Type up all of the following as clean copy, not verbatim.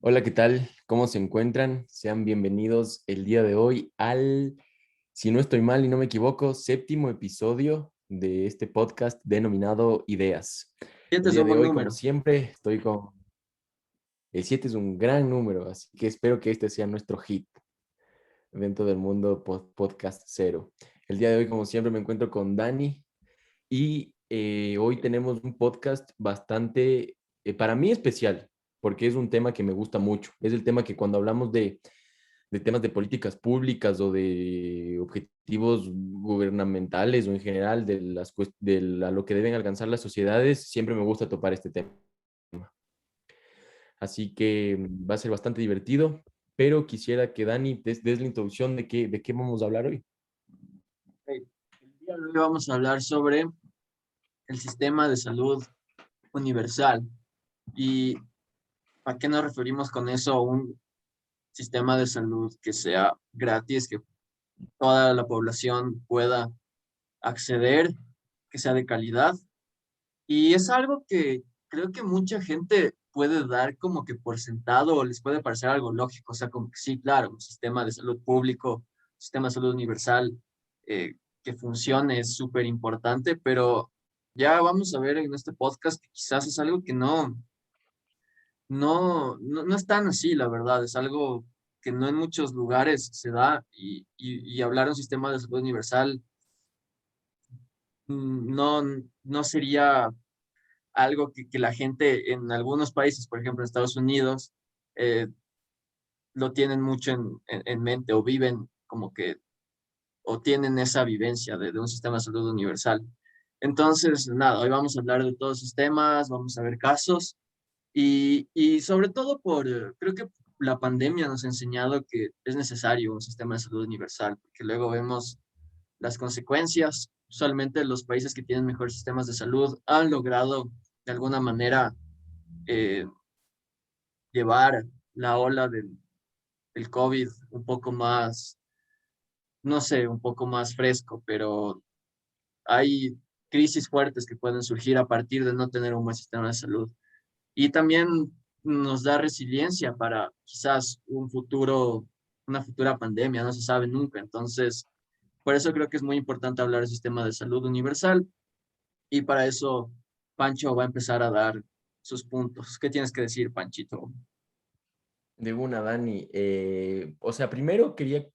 Hola, ¿qué tal? ¿Cómo se encuentran? Sean bienvenidos el día de hoy al, si no estoy mal y no me equivoco, séptimo episodio de este podcast denominado Ideas. Siete El es día un de buen hoy, como número. siempre, estoy con... El 7 es un gran número, así que espero que este sea nuestro hit dentro del mundo podcast cero. El día de hoy, como siempre, me encuentro con Dani y hoy tenemos un podcast bastante, para mí especial, porque es un tema que me gusta mucho. Es el tema que cuando hablamos de temas de políticas públicas o de objetivos gubernamentales o en general a lo que deben alcanzar las sociedades, siempre me gusta topar este tema. Así que va a ser bastante divertido, pero quisiera que Dani des la introducción de qué vamos a hablar hoy. Ok. El día de hoy vamos a hablar sobre el sistema de salud universal. ¿Y a qué nos referimos con eso? Un sistema de salud que sea gratis, que toda la población pueda acceder, que sea de calidad. Y es algo que creo que mucha gente puede dar como que por sentado o les puede parecer algo lógico. O sea, como que sí, claro, un sistema de salud público, un sistema de salud universal que funcione es súper importante, pero ya vamos a ver en este podcast que quizás es algo que no es tan así, la verdad. Es algo que no en muchos lugares se da y hablar de un sistema de salud universal no, no sería algo que la gente en algunos países, por ejemplo en Estados Unidos, eh, lo tienen mucho en mente o viven como que, o tienen esa vivencia de un sistema de salud universal. Entonces, nada, hoy vamos a hablar de todos esos temas, vamos a ver casos y sobre todo creo que la pandemia nos ha enseñado que es necesario un sistema de salud universal, porque luego vemos las consecuencias. Usualmente los países que tienen mejores sistemas de salud han logrado de alguna manera eh, llevar la ola del COVID un poco más, no sé, un poco más fresco, pero hay crisis fuertes que pueden surgir a partir de no tener un buen sistema de salud. Y también nos da resiliencia para quizás un futuro, una futura pandemia, no se sabe nunca. Entonces, por eso creo que es muy importante hablar del sistema de salud universal y para eso Pancho va a empezar a dar sus puntos. ¿Qué tienes que decir, Panchito? De una, Dani. O sea, primero quería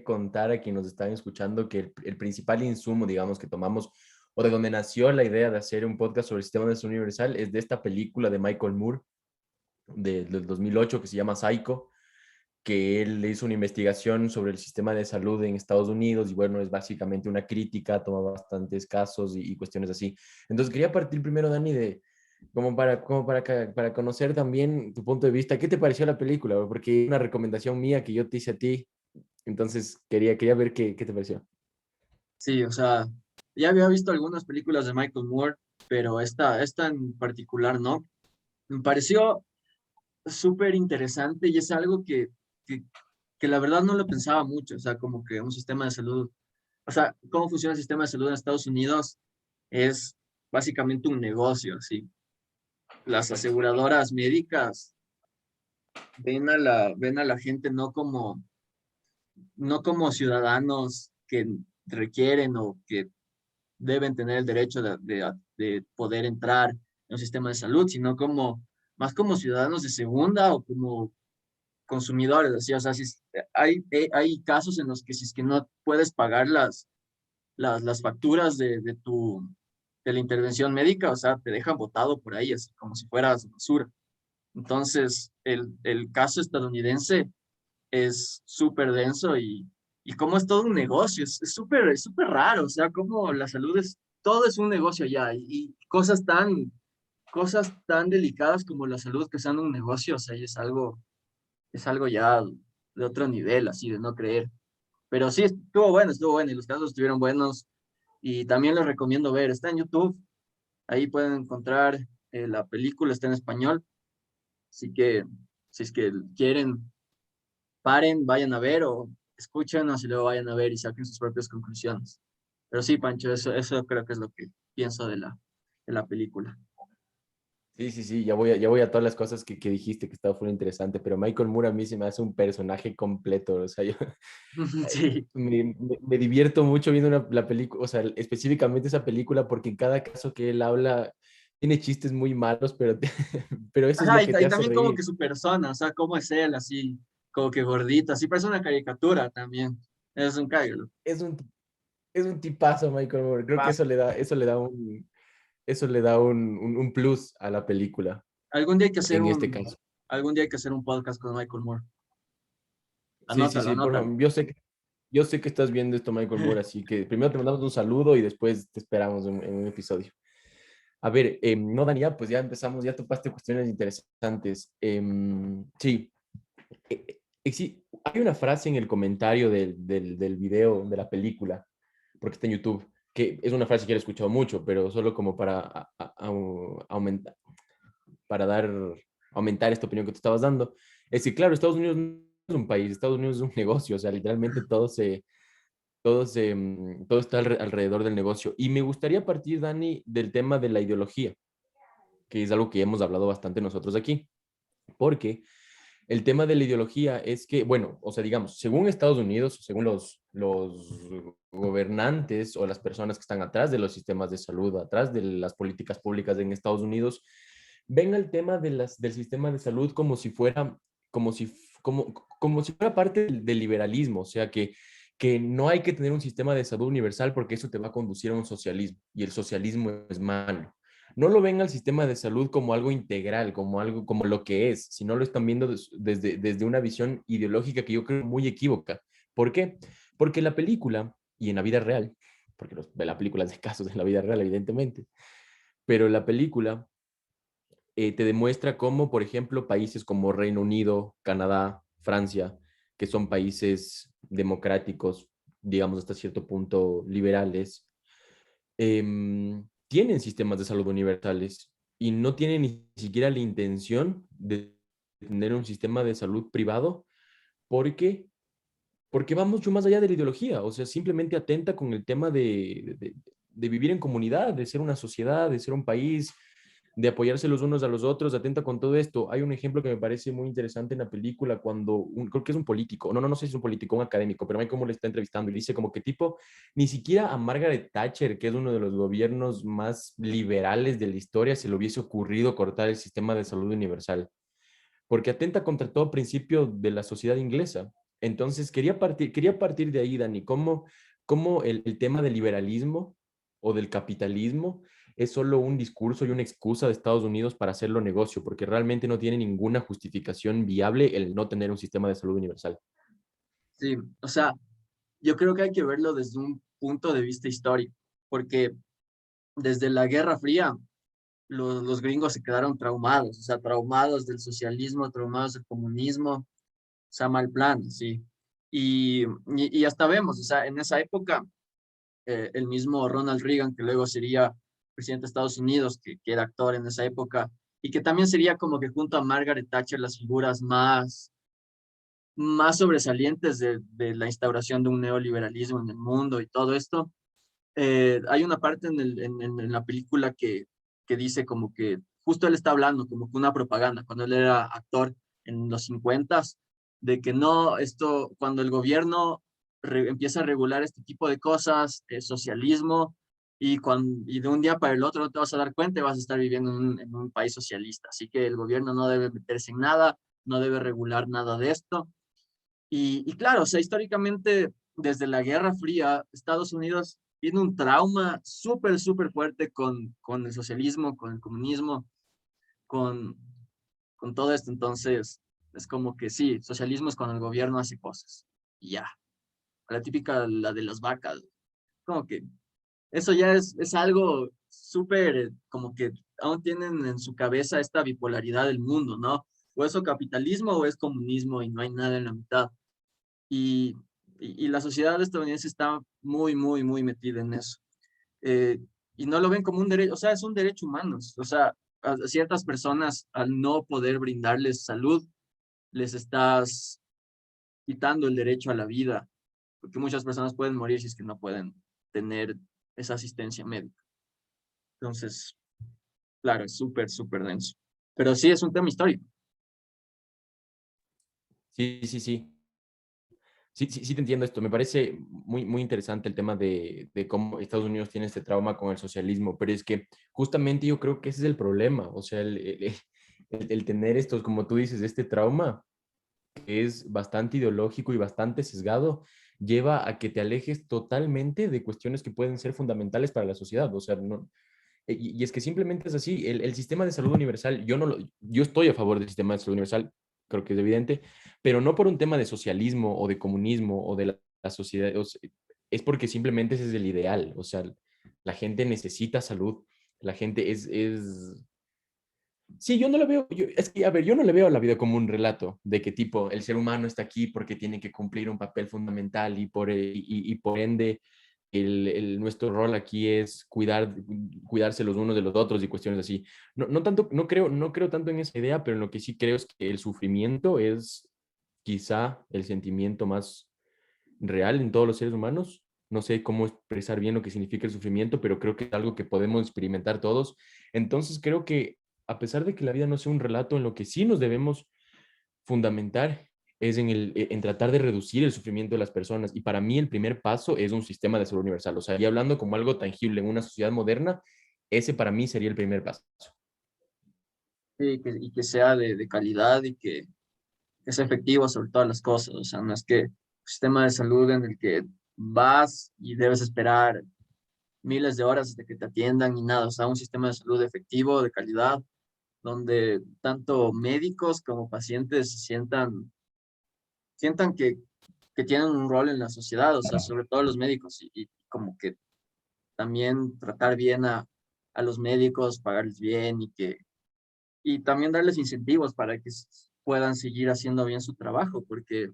contar a quienes nos están escuchando que el principal insumo, digamos, que tomamos, o de donde nació la idea de hacer un podcast sobre el sistema de salud universal, es de esta película de Michael Moore del 2008 que se llama Psycho, que él hizo una investigación sobre el sistema de salud en Estados Unidos y bueno, es básicamente una crítica, toma bastantes casos y cuestiones así. Entonces quería partir primero, Dani, de para conocer también tu punto de vista. ¿Qué te pareció la película? Porque una recomendación mía que yo te hice a ti, entonces quería ver qué te pareció. Sí, o sea, ya había visto algunas películas de Michael Moore, pero esta en particular no. Me pareció súper interesante y es algo que, que la verdad no lo pensaba mucho. O sea, como que un sistema de salud, o sea, cómo funciona el sistema de salud en Estados Unidos es básicamente un negocio, ¿sí? Las Exacto. aseguradoras médicas ven a la gente no como ciudadanos que requieren o que deben tener el derecho de poder entrar en un sistema de salud, sino como más como ciudadanos de segunda o como consumidores, así, o sea, hay casos en los que si es que no puedes pagar las facturas de la intervención médica, o sea, te dejan botado por ahí, así como si fueras basura. Entonces, el caso estadounidense es súper denso y como es todo un negocio, es súper raro, o sea, como la salud todo es un negocio ya y cosas tan delicadas como la salud que sean un negocio, o sea, y es algo ya de otro nivel, así de no creer. Pero sí, estuvo bueno y los casos estuvieron buenos y también les recomiendo ver, está en YouTube, ahí pueden encontrar la película, está en español, así que si es que quieren paren, vayan a ver o escuchen y luego vayan a ver y saquen sus propias conclusiones. Pero sí, Pancho, eso creo que es lo que pienso de la película. Sí, sí, sí, ya voy a todas las cosas que dijiste que estaba full interesante, pero Michael Moore a mí se me hace un personaje completo, o sea, yo Sí. me divierto mucho viendo la película, o sea, específicamente esa película, porque en cada caso que él habla tiene chistes muy malos, pero, pero eso es Ajá, lo que te y hace también como que reír. su persona, o sea, cómo es él, así, como que gordito, así parece una caricatura también. Es un cairo. Es un, es un tipazo Michael Moore, creo que Pasa. eso le da un plus a la película, Algún día hay que hacer en este caso. algún día hay que hacer un podcast con Michael Moore. Sí, sí, Anótalo, sí, por anótalo. favor, yo sé que estás viendo esto, Michael Moore, así que primero te mandamos un saludo y después te esperamos en un episodio. A ver, no, Daniel, pues ya empezamos, ya topaste cuestiones interesantes. Sí, sí, hay una frase en el comentario del video, de la película, porque está en YouTube, que es una frase que he escuchado mucho, pero solo como para aumentar, para aumentar esta opinión que tú estabas dando. Es que, claro, Estados Unidos no es un país, Estados Unidos es un negocio, o sea, literalmente todo está alrededor del negocio. Y me gustaría partir, Dani, del tema de la ideología, que es algo que hemos hablado bastante nosotros aquí, porque el tema de la ideología es que, bueno, o sea, digamos, según Estados Unidos, según los gobernantes o las personas que están atrás de los sistemas de salud, atrás de las políticas públicas en Estados Unidos, ven el tema del sistema de salud como si fuera, como si, como si fuera parte del liberalismo, o sea, que no hay que tener un sistema de salud universal porque eso te va a conducir a un socialismo y el socialismo es malo. No lo ven al sistema de salud como algo integral, como algo como lo que es, sino lo están viendo desde una visión ideológica que yo creo muy equívoca. ¿Por qué? Porque la película, y en la vida real, porque la película es de casos en la vida real, evidentemente, pero la película te demuestra cómo, por ejemplo, países como Reino Unido, Canadá, Francia, que son países democráticos, digamos hasta cierto punto liberales, tienen sistemas de salud universales y no tienen ni siquiera la intención de tener un sistema de salud privado porque, porque va mucho más allá de la ideología, o sea, simplemente atenta con el tema de vivir en comunidad, de ser una sociedad, de ser un país, de apoyarse los unos a los otros, atenta con todo esto. Hay un ejemplo que me parece muy interesante en la película cuando, creo que es un político, no sé si es un político, un académico, pero hay como le está entrevistando y dice como que tipo, ni siquiera a Margaret Thatcher, que es uno de los gobiernos más liberales de la historia, se le hubiese ocurrido cortar el sistema de salud universal, porque atenta contra todo principio de la sociedad inglesa. Entonces, quería partir de ahí, Dani, cómo el tema del liberalismo o del capitalismo es solo un discurso y una excusa de Estados Unidos para hacerlo negocio, porque realmente no tiene ninguna justificación viable el no tener un sistema de salud universal. Sí, o sea, yo creo que hay que verlo desde un punto de vista histórico, porque desde la Guerra Fría los gringos se quedaron traumados, o sea, traumados del socialismo, traumados del comunismo, o sea, mal plan, sí. Y hasta vemos, o sea, en esa época, el mismo Ronald Reagan, que luego sería presidente de Estados Unidos, que era actor en esa época, y que también sería como que junto a Margaret Thatcher las figuras más sobresalientes de la instauración de un neoliberalismo en el mundo y todo esto. Hay una parte en la película que dice como que justo él está hablando como que una propaganda, cuando él era actor en los 50, de que no, esto, cuando el gobierno empieza a regular este tipo de cosas, socialismo, y de un día para el otro no te vas a dar cuenta y vas a estar viviendo en un país socialista. Así que el gobierno no debe meterse en nada, no debe regular nada de esto. Y claro, o sea, históricamente, desde la Guerra Fría, Estados Unidos tiene un trauma súper, súper fuerte con el socialismo, con el comunismo, con, con todo esto. Entonces, es como que sí, socialismo es cuando el gobierno hace cosas. Y ya, la típica, la de las vacas. Como que eso ya es algo súper, como que aún tienen en su cabeza esta bipolaridad del mundo, ¿no? O es o capitalismo o es comunismo y no hay nada en la mitad. Y, y la sociedad estadounidense está muy, muy, muy metida en eso. Eh, y no lo ven como un derecho, o sea, es un derecho humano. O sea, a ciertas personas, al no poder brindarles salud, les estás quitando el derecho a la vida, porque muchas personas pueden morir si es que no pueden tener esa asistencia médica. Entonces, claro, es súper, súper denso. Pero sí es un tema histórico. Sí, sí, sí. Sí, sí, sí te entiendo esto. Me parece muy interesante el tema de cómo Estados Unidos tiene este trauma con el socialismo, pero es que justamente yo creo que ese es el problema. O sea, el tener estos, como tú dices, este trauma que es bastante ideológico y bastante sesgado, lleva a que te alejes totalmente de cuestiones que pueden ser fundamentales para la sociedad. O sea, no, y es que simplemente es así. El sistema de salud universal, yo estoy a favor del sistema de salud universal, creo que es evidente, pero no por un tema de socialismo o de comunismo o de la sociedad, o sea, es porque simplemente ese es el ideal. O sea, la gente necesita salud, la gente es. Sí, yo no lo veo, es que, a ver, yo no le veo a la vida como un relato de que tipo, el ser humano está aquí porque tiene que cumplir un papel fundamental y por ende nuestro rol aquí es cuidarse los unos de los otros y cuestiones así. No, no tanto, no creo tanto en esa idea, pero en lo que sí creo es que el sufrimiento es quizá el sentimiento más real en todos los seres humanos. No sé cómo expresar bien lo que significa el sufrimiento, pero creo que es algo que podemos experimentar todos. Entonces creo que a pesar de que la vida no sea un relato, en lo que sí nos debemos fundamentar es en tratar de reducir el sufrimiento de las personas. Y para mí el primer paso es un sistema de salud universal. O sea, ya hablando como algo tangible en una sociedad moderna, ese para mí sería el primer paso. Sí, y que sea de calidad y que sea efectivo sobre todas las cosas. O sea, no es que un sistema de salud en el que vas y debes esperar miles de horas hasta que te atiendan y nada. O sea, un sistema de salud efectivo, de calidad, donde tanto médicos como pacientes se sientan que tienen un rol en la sociedad, o sea, sobre todo los médicos, y como que también tratar bien a los médicos, pagarles bien y también darles incentivos para que puedan seguir haciendo bien su trabajo, porque,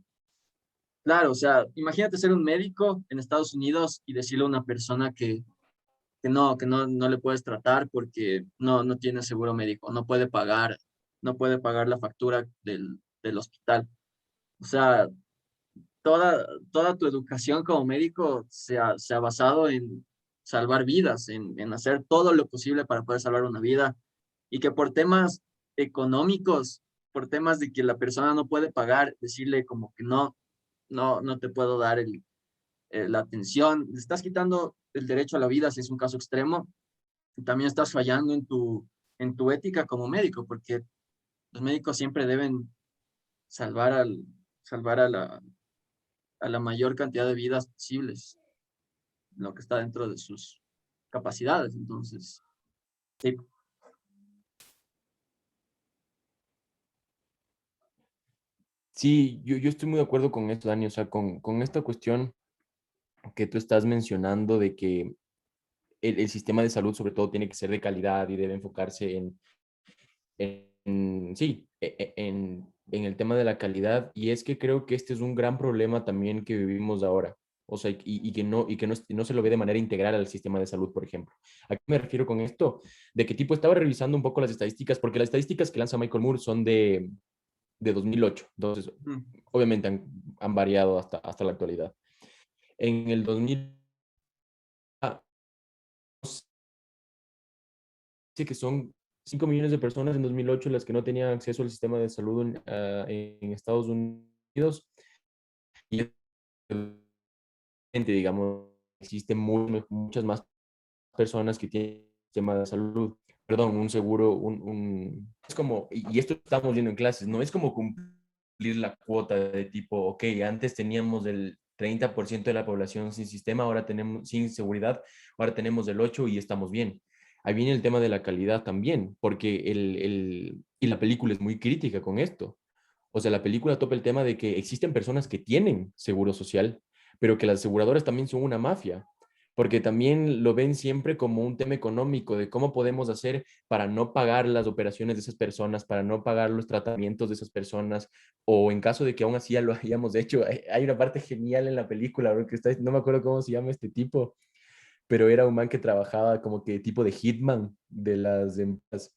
claro, o sea, imagínate ser un médico en Estados Unidos y decirle a una persona que no le puedes tratar porque no tiene seguro médico, no puede pagar la factura del hospital. O sea, toda tu educación como médico se ha basado en salvar vidas, en hacer todo lo posible para poder salvar una vida y que por temas económicos, por temas de que la persona no puede pagar, decirle como que no te puedo dar la atención, le estás quitando el derecho a la vida si es un caso extremo y también estás fallando en tu ética como médico, porque los médicos siempre deben salvar salvar a la mayor cantidad de vidas posibles, lo que está dentro de sus capacidades. Entonces, sí, Sí, yo estoy muy de acuerdo con esto, Dani. O sea, con esta cuestión que tú estás mencionando de que el sistema de salud sobre todo tiene que ser de calidad y debe enfocarse sí, en el tema de la calidad. Y es que creo que este es un gran problema también que vivimos ahora. O sea, y que no se lo ve de manera integral al sistema de salud, por ejemplo. ¿A qué me refiero con esto? De que tipo estaba revisando un poco las estadísticas, porque las estadísticas que lanza Michael Moore son de 2008. Entonces, mm, obviamente han variado hasta la actualidad. En el 2000, dice que son 5 millones de personas en 2008 las que no tenían acceso al sistema de salud en Estados Unidos. Y digamos, existen muchas más personas que tienen sistema de salud, perdón, un seguro, es como, y esto estamos viendo en clases, no es como cumplir la cuota de tipo, ok, antes teníamos el 30% de la población sin sistema, ahora tenemos sin seguridad, ahora tenemos el 8 y estamos bien. Ahí viene el tema de la calidad también, porque y la película es muy crítica con esto. O sea, la película topa el tema de que existen personas que tienen seguro social, pero que las aseguradoras también son una mafia, porque también lo ven siempre como un tema económico, de cómo podemos hacer para no pagar las operaciones de esas personas, para no pagar los tratamientos de esas personas, o en caso de que aún así ya lo hayamos hecho. Hay una parte genial en la película, porque no me acuerdo cómo se llama este tipo, pero era un man que trabajaba como que tipo de hitman de las empresas,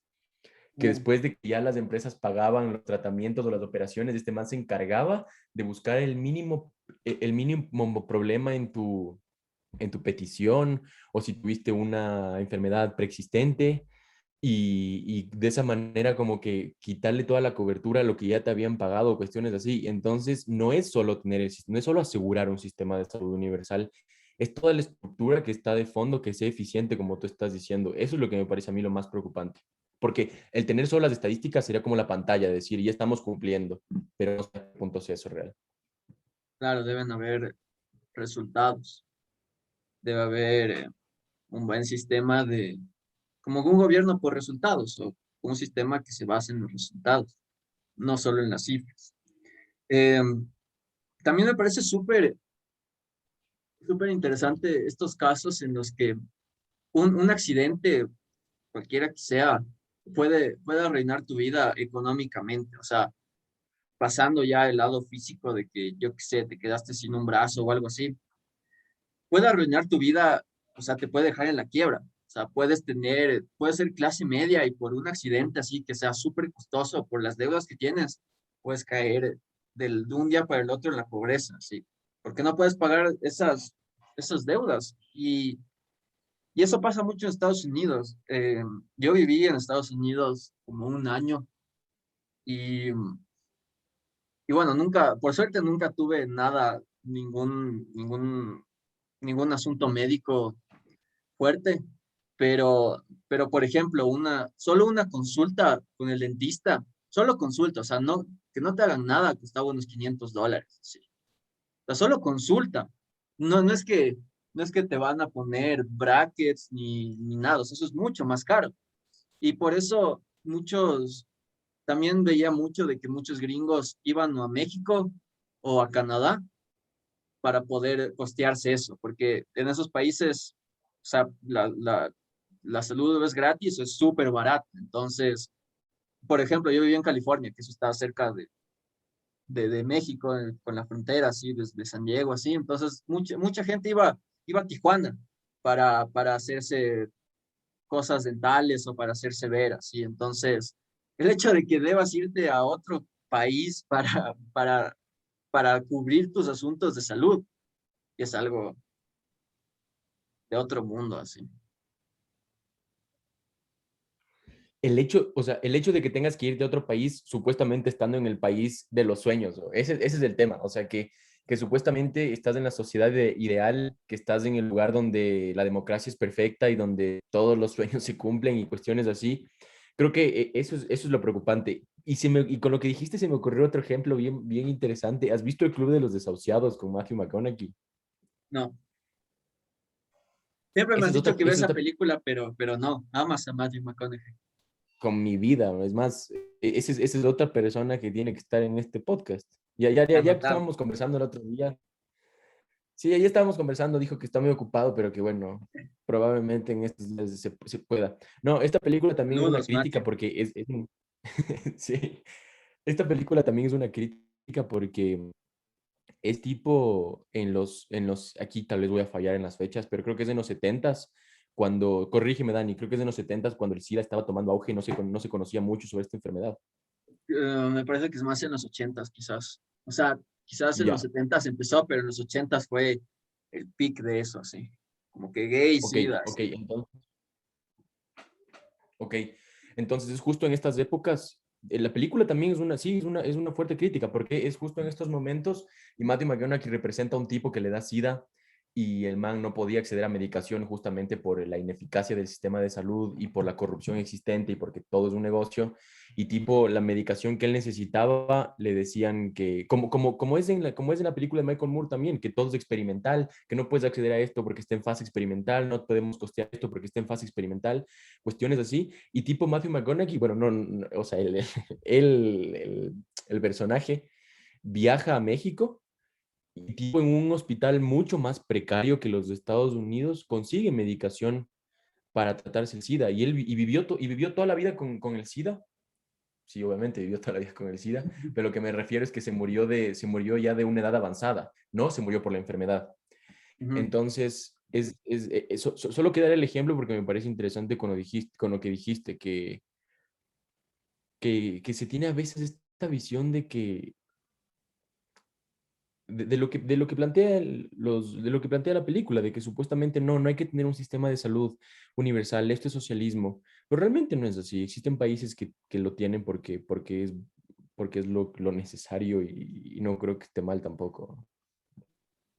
que mm, después de que ya las empresas pagaban los tratamientos o las operaciones, este man se encargaba de buscar el mínimo problema en tu petición, o si tuviste una enfermedad preexistente, y de esa manera como que quitarle toda la cobertura a lo que ya te habían pagado, cuestiones así. Entonces, no es solo tener no es solo asegurar un sistema de salud universal, es toda la estructura que está de fondo que sea eficiente, como tú estás diciendo. Eso es lo que me parece a mí lo más preocupante. Porque el tener solo las estadísticas sería como la pantalla, decir, ya estamos cumpliendo, pero no sé a qué punto sea eso real. Claro, deben haber resultados, debe haber un buen sistema de, como un gobierno por resultados, o un sistema que se base en los resultados, no solo en las cifras. Eh, También me parece súper interesante estos casos en los que un accidente, cualquiera que sea, puede arruinar tu vida económicamente. O sea, pasando ya el lado físico de que, yo qué sé, te quedaste sin un brazo o algo así, puede arruinar tu vida, o sea, te puede dejar en la quiebra. O sea, puedes ser clase media y por un accidente así que sea súper costoso, por las deudas que tienes, puedes caer de un día para el otro en la pobreza, ¿sí? Porque no puedes pagar esas deudas. Y eso pasa mucho en Estados Unidos. Yo viví en Estados Unidos como un año y, y bueno, nunca, por suerte nunca tuve nada, ningún asunto médico fuerte, pero por ejemplo, solo una consulta con el dentista, solo consulta, o sea, no, que no te hagan nada, costaba unos $500, sí. O sea, solo consulta. No es que te van a poner brackets ni nada, o sea, eso es mucho más caro. Y por eso también veía mucho de que muchos gringos iban o a México o a Canadá para poder costearse eso, porque en esos países, o sea, la salud es gratis, es súper barata. Entonces, por ejemplo, yo viví en California, que eso está cerca de México, con la frontera, así, desde San Diego, así. Entonces, mucha gente iba a Tijuana para hacerse cosas dentales o para hacerse ver, así. Entonces, el hecho de que debas irte a otro país para cubrir tus asuntos de salud es algo de otro mundo, así. O sea, el hecho de que tengas que ir de otro país, supuestamente estando en el país de los sueños, ¿no? Ese es el tema, o sea, que supuestamente estás en la sociedad ideal, que estás en el lugar donde la democracia es perfecta y donde todos los sueños se cumplen y cuestiones así. Creo que eso es lo preocupante. Y con lo que dijiste se me ocurrió otro ejemplo bien, bien interesante. ¿Has visto el Club de los Desahuciados con Matthew McConaughey? No, siempre me Esa han es dicho otra, que ve esa es esa otra película, pero no, amas a Matthew McConaughey. con mi vida. Es más, esa es otra persona que tiene que estar en este podcast. Ya Anotado. estábamos conversando el otro día. Sí, ya estábamos conversando, dijo que está muy ocupado, pero que bueno, probablemente en estos días se pueda. No, esta película también es una Saludos, crítica Matthew. porque sí, esta película también es una crítica porque es tipo aquí tal vez voy a fallar en las fechas, pero creo que es en los setentas corrígeme Dani, creo que es en los setentas cuando el SIDA estaba tomando auge y no se conocía mucho sobre esta enfermedad. Me parece que es más en los ochentas, quizás. O sea, quizás en los Ya, setentas empezó, pero en los ochentas fue el pic de eso, así. Como que gay, ok, sida, ok, así. ok. Entonces es justo en estas épocas. La película también sí, es una fuerte crítica, porque es justo en estos momentos y Matthew McConaughey representa a un tipo que le da SIDA y el man no podía acceder a medicación justamente por la ineficacia del sistema de salud y por la corrupción existente y porque todo es un negocio. Y tipo, la medicación que él necesitaba, le decían que, como es en la película de Michael Moore también, que todo es experimental, que no puedes acceder a esto porque está en fase experimental, no podemos costear esto porque está en fase experimental, cuestiones así. Y tipo Matthew McConaughey, bueno, o sea, el personaje viaja a México y tipo en un hospital mucho más precario que los de Estados Unidos consigue medicación para tratarse el SIDA. Y vivió toda la vida con el SIDA. Sí, obviamente vivió toda la vida con el SIDA, pero lo que me refiero es que se murió ya de una edad avanzada, no se murió por la enfermedad. Ujú. Entonces, solo queda el ejemplo porque me parece interesante con lo que dijiste, que se tiene a veces esta visión de lo que plantea la película, de que supuestamente no hay que tener un sistema de salud universal, esto es socialismo, Pero realmente no es así. Existen países que lo tienen porque es lo necesario y no creo que esté mal tampoco.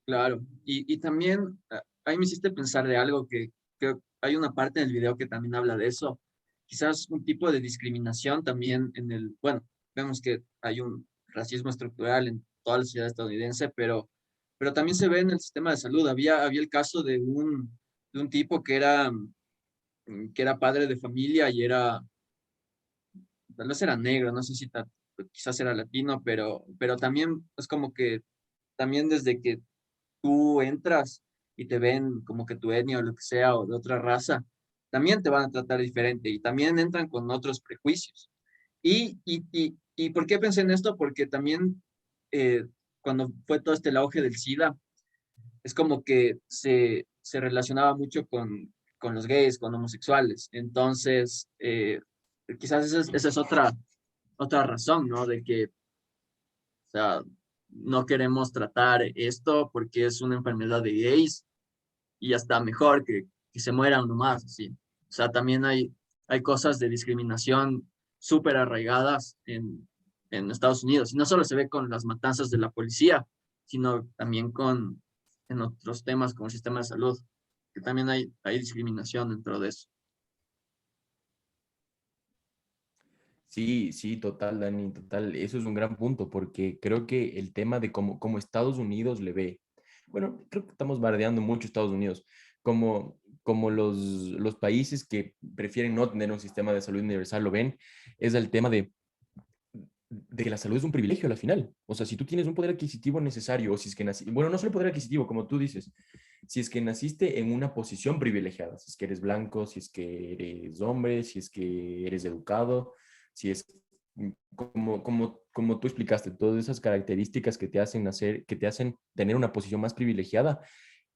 Claro, y también ahí me hiciste pensar de algo que hay una parte del video que también habla de eso. Quizás un tipo de discriminación también bueno, vemos que hay un racismo estructural en toda la sociedad estadounidense, pero también se ve en el sistema de salud. Había el caso de un tipo que era padre de familia y tal vez era negro, no sé si quizás era latino, pero también es como que también desde que tú entras y te ven como que tu etnia o lo que sea o de otra raza, también te van a tratar diferente y también entran con otros prejuicios. ¿Y por qué pensé en esto? Porque también cuando fue todo este el auge del SIDA, es como que se relacionaba mucho con los gays, con homosexuales. Entonces, quizás esa es otra razón, ¿no? De que, o sea, no queremos tratar esto porque es una enfermedad de gays y ya está mejor que se mueran nomás, así. O sea, también hay cosas de discriminación súper arraigadas en Estados Unidos. Y no solo se ve con las matanzas de la policía, sino también en otros temas como el sistema de salud, que también hay discriminación dentro de eso. Sí, sí, total, Dani, total. Eso es un gran punto, porque creo que el tema de cómo Estados Unidos le ve, bueno, creo que estamos bardeando mucho Estados Unidos, como los países que prefieren no tener un sistema de salud universal lo ven, es el tema de que la salud es un privilegio al final. O sea, si tú tienes un poder adquisitivo necesario, o si es que naciste, bueno, no solo poder adquisitivo, como tú dices, si es que naciste en una posición privilegiada, si es que eres blanco, si es que eres hombre, si es que eres educado, si es como tú explicaste, todas esas características que te hacen nacer, que te hacen tener una posición más privilegiada,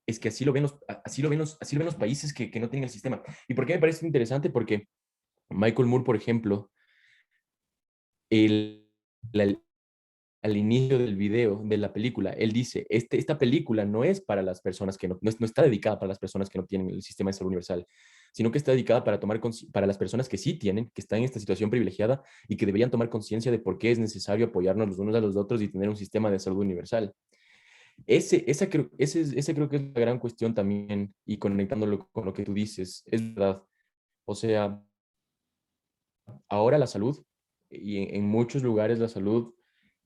es que así lo ven los países que no tienen el sistema. ¿Y por qué me parece interesante? Porque Michael Moore, por ejemplo, el, la- al inicio del video, de la película, él dice, esta película no es para las personas que no está dedicada para las personas que no tienen el sistema de salud universal, sino que está dedicada para las personas que sí tienen, que están en esta situación privilegiada y que deberían tomar conciencia de por qué es necesario apoyarnos los unos a los otros y tener un sistema de salud universal. Ese creo que es la gran cuestión también y conectándolo con lo que tú dices, es verdad. O sea, ahora la salud, y en muchos lugares la salud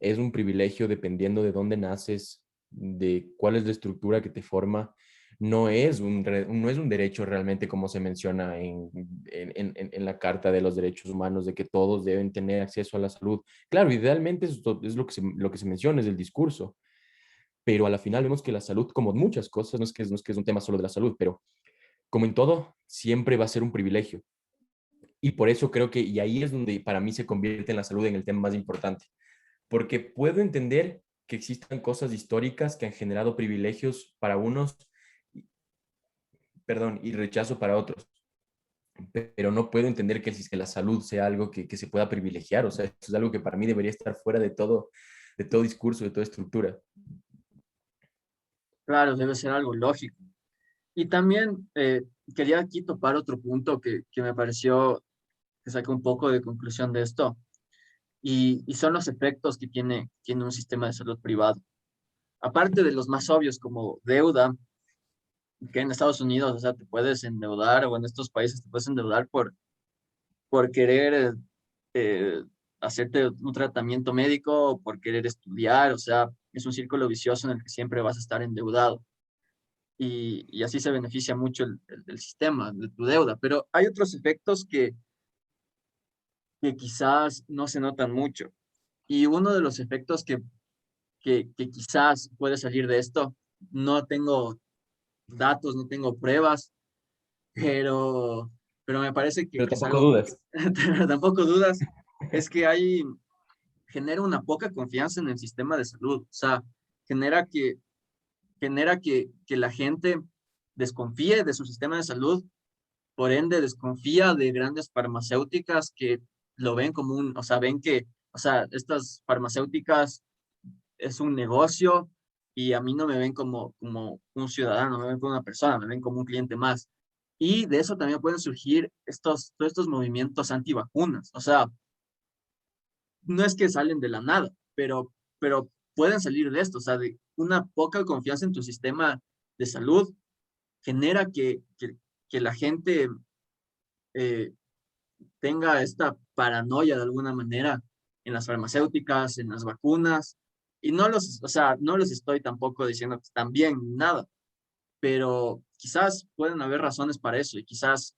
es un privilegio dependiendo de dónde naces, de cuál es la estructura que te forma. No es un derecho realmente como se menciona en la Carta de los Derechos Humanos, de que todos deben tener acceso a la salud. Claro, idealmente eso es lo que se menciona, es el discurso, pero a la final vemos que la salud, como muchas cosas, no es que es un tema solo de la salud, pero como en todo, siempre va a ser un privilegio. Y por eso creo que, y ahí es donde para mí se convierte en la salud en el tema más importante, porque puedo entender que existan cosas históricas que han generado privilegios para unos, perdón, y rechazo para otros, pero no puedo entender que la salud sea algo que se pueda privilegiar, o sea, eso es algo que para mí debería estar fuera de todo discurso, de toda estructura. Claro, debe ser algo lógico. Y también quería aquí topar otro punto que me pareció que saca un poco de conclusión de esto, y son los efectos que tiene un sistema de salud privado. Aparte de los más obvios como deuda, que en Estados Unidos, o sea, te puedes endeudar o en estos países te puedes endeudar por querer eh, hacerte un tratamiento médico o por querer estudiar, o sea, es un círculo vicioso en el que siempre vas a estar endeudado y así se beneficia mucho el sistema de tu deuda, pero hay otros efectos que quizás no se notan mucho y uno de los efectos que quizás puede salir de esto, no tengo datos, no tengo pruebas, pero, pero me parece Pero que es tampoco algo, dudas. tampoco dudas, es que genera una poca confianza en el sistema de salud, o sea, genera que la gente desconfíe de su sistema de salud, por ende desconfía de grandes farmacéuticas que lo ven como o sea, ven que, o sea, estas farmacéuticas es un negocio y a mí no me ven como un ciudadano, me ven como una persona, me ven como un cliente más. Y de eso también pueden surgir todos estos movimientos antivacunas. O sea, no es que salen de la nada, pero pueden salir de esto. O sea, de una poca confianza en tu sistema de salud genera que la gente eh, tenga esta paranoia de alguna manera en las farmacéuticas, en las vacunas. Y no los, o sea, no los estoy tampoco diciendo que están bien, nada, pero quizás pueden haber razones para eso y quizás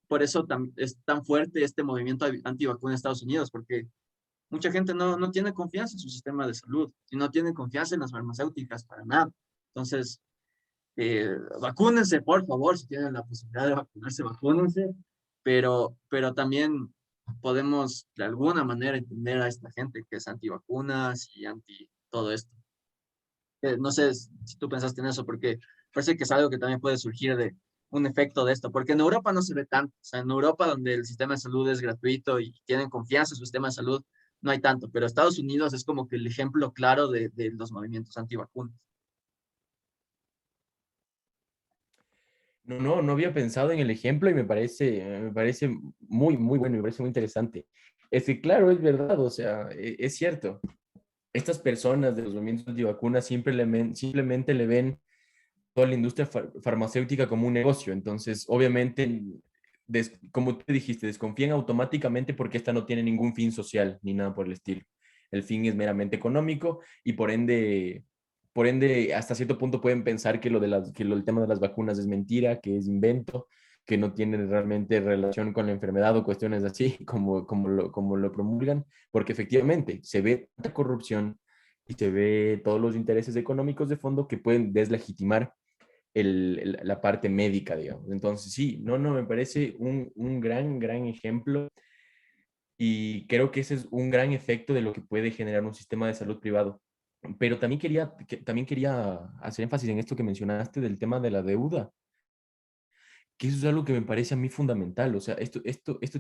por eso es tan fuerte este movimiento antivacuna en Estados Unidos, porque mucha gente no tiene confianza en su sistema de salud y no tiene confianza en las farmacéuticas para nada. Entonces, vacúnense, por favor, si tienen la posibilidad de vacunarse, vacúnense, pero también podemos de alguna manera entender a esta gente que es antivacunas y anti todo esto. No sé si tú pensaste en eso, porque parece que es algo que también puede surgir de un efecto de esto, porque en Europa no se ve tanto, o sea, en Europa donde el sistema de salud es gratuito y tienen confianza en su sistema de salud, no hay tanto, pero Estados Unidos es como que el ejemplo claro de los movimientos antivacunas. No había pensado en el ejemplo y me parece muy, muy bueno, me parece muy interesante. Es que, claro, es verdad, o sea, es cierto. Estas personas de los movimientos antivacunas simplemente le ven toda la industria farmacéutica como un negocio. Entonces, obviamente, como tú dijiste, desconfían automáticamente porque esta no tiene ningún fin social ni nada por el estilo. El fin es meramente económico y por ende, hasta cierto punto pueden pensar que el tema de las vacunas es mentira, que es invento, que no tiene realmente relación con la enfermedad o cuestiones así como lo promulgan, porque efectivamente se ve tanta corrupción y se ve todos los intereses económicos de fondo que pueden deslegitimar la parte médica, digamos. Entonces, sí, no, me parece un gran ejemplo y creo que ese es un gran efecto de lo que puede generar un sistema de salud privado. Pero también quería hacer énfasis en esto que mencionaste del tema de la deuda, que eso es algo que me parece a mí fundamental. O sea, esto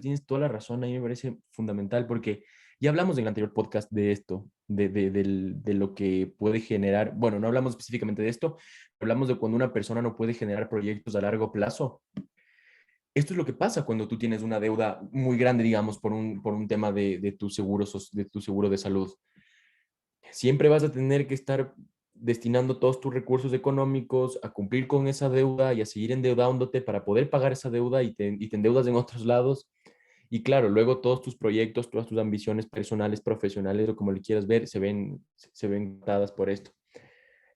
tienes toda la razón, a mí me parece fundamental porque ya hablamos en el anterior podcast de esto, de lo que puede generar, bueno, no hablamos específicamente de esto, hablamos de cuando una persona no puede generar proyectos a largo plazo. Esto es lo que pasa cuando tú tienes una deuda muy grande, digamos, por un tema de tu seguro de salud. Siempre vas a tener que estar destinando todos tus recursos económicos a cumplir con esa deuda y a seguir endeudándote para poder pagar esa deuda y te endeudas en otros lados. Y claro, luego todos tus proyectos, todas tus ambiciones personales, profesionales o como le quieras ver, se ven dadas por esto.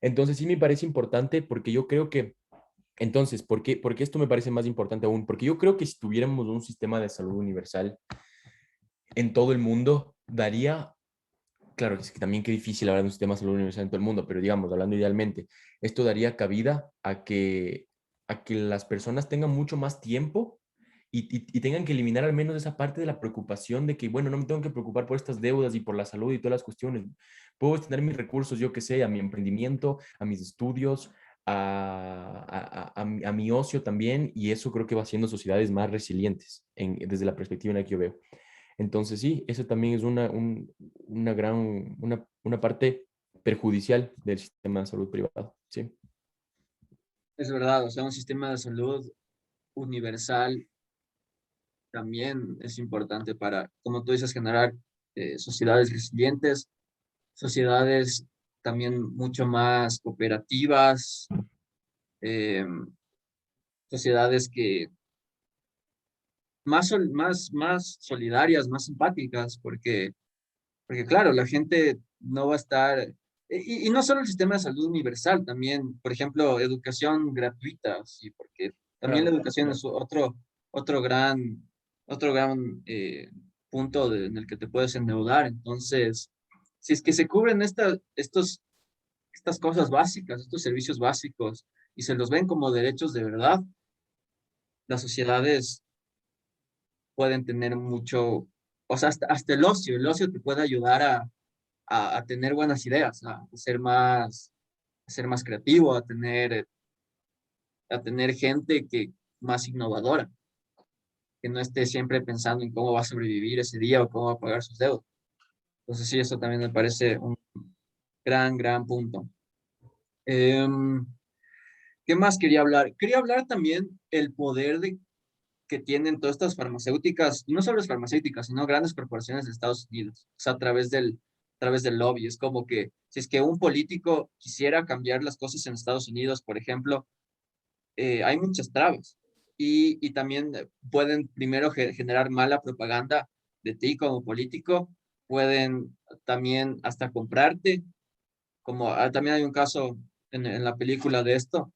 Entonces sí me parece importante porque yo creo que, entonces, ¿por qué esto me parece más importante aún? Porque yo creo que si tuviéramos un sistema de salud universal en todo el mundo, daría. Claro, es que también qué difícil hablar de un sistema de salud universal en todo el mundo, pero digamos, hablando idealmente, esto daría cabida a que las personas tengan mucho más tiempo y tengan que eliminar al menos esa parte de la preocupación de que, bueno, no me tengo que preocupar por estas deudas y por la salud y todas las cuestiones. Puedo destinar mis recursos, yo qué sé, a mi emprendimiento, a mis estudios, a mi ocio también, y eso creo que va haciendo sociedades más resilientes desde la perspectiva en la que yo veo. Entonces, sí, eso también es una parte perjudicial del sistema de salud privado. Sí, Es verdad, o sea, un sistema de salud universal también es importante para, como tú dices, generar sociedades resilientes, sociedades también mucho más cooperativas, eh, sociedades que más solidarias, más simpáticas, porque claro, la gente no va a estar, y no solo el sistema de salud universal, también, por ejemplo, educación gratuita, sí, porque también la claro, educación es claro. otro gran, otro gran punto en el que te puedes endeudar. Entonces, si es que se cubren estas cosas básicas, estos servicios básicos, y se los ven como derechos de verdad, las sociedades pueden tener mucho, o sea, hasta el ocio te puede ayudar a tener buenas ideas, a ser más creativo, a tener gente más innovadora, que no esté siempre pensando en cómo va a sobrevivir ese día o cómo va a pagar sus deudas. Entonces, sí, eso también me parece un gran punto. Em, ¿Qué más quería hablar? Quería hablar también el poder que tienen todas estas farmacéuticas, y no solo las farmacéuticas, sino grandes corporaciones de Estados Unidos, o sea, a través del lobby. Es como que si es que un político quisiera cambiar las cosas en Estados Unidos, por ejemplo, hay muchas trabas. Y también pueden primero generar mala propaganda de ti como político, pueden también hasta comprarte, como también hay un caso en la película de esto.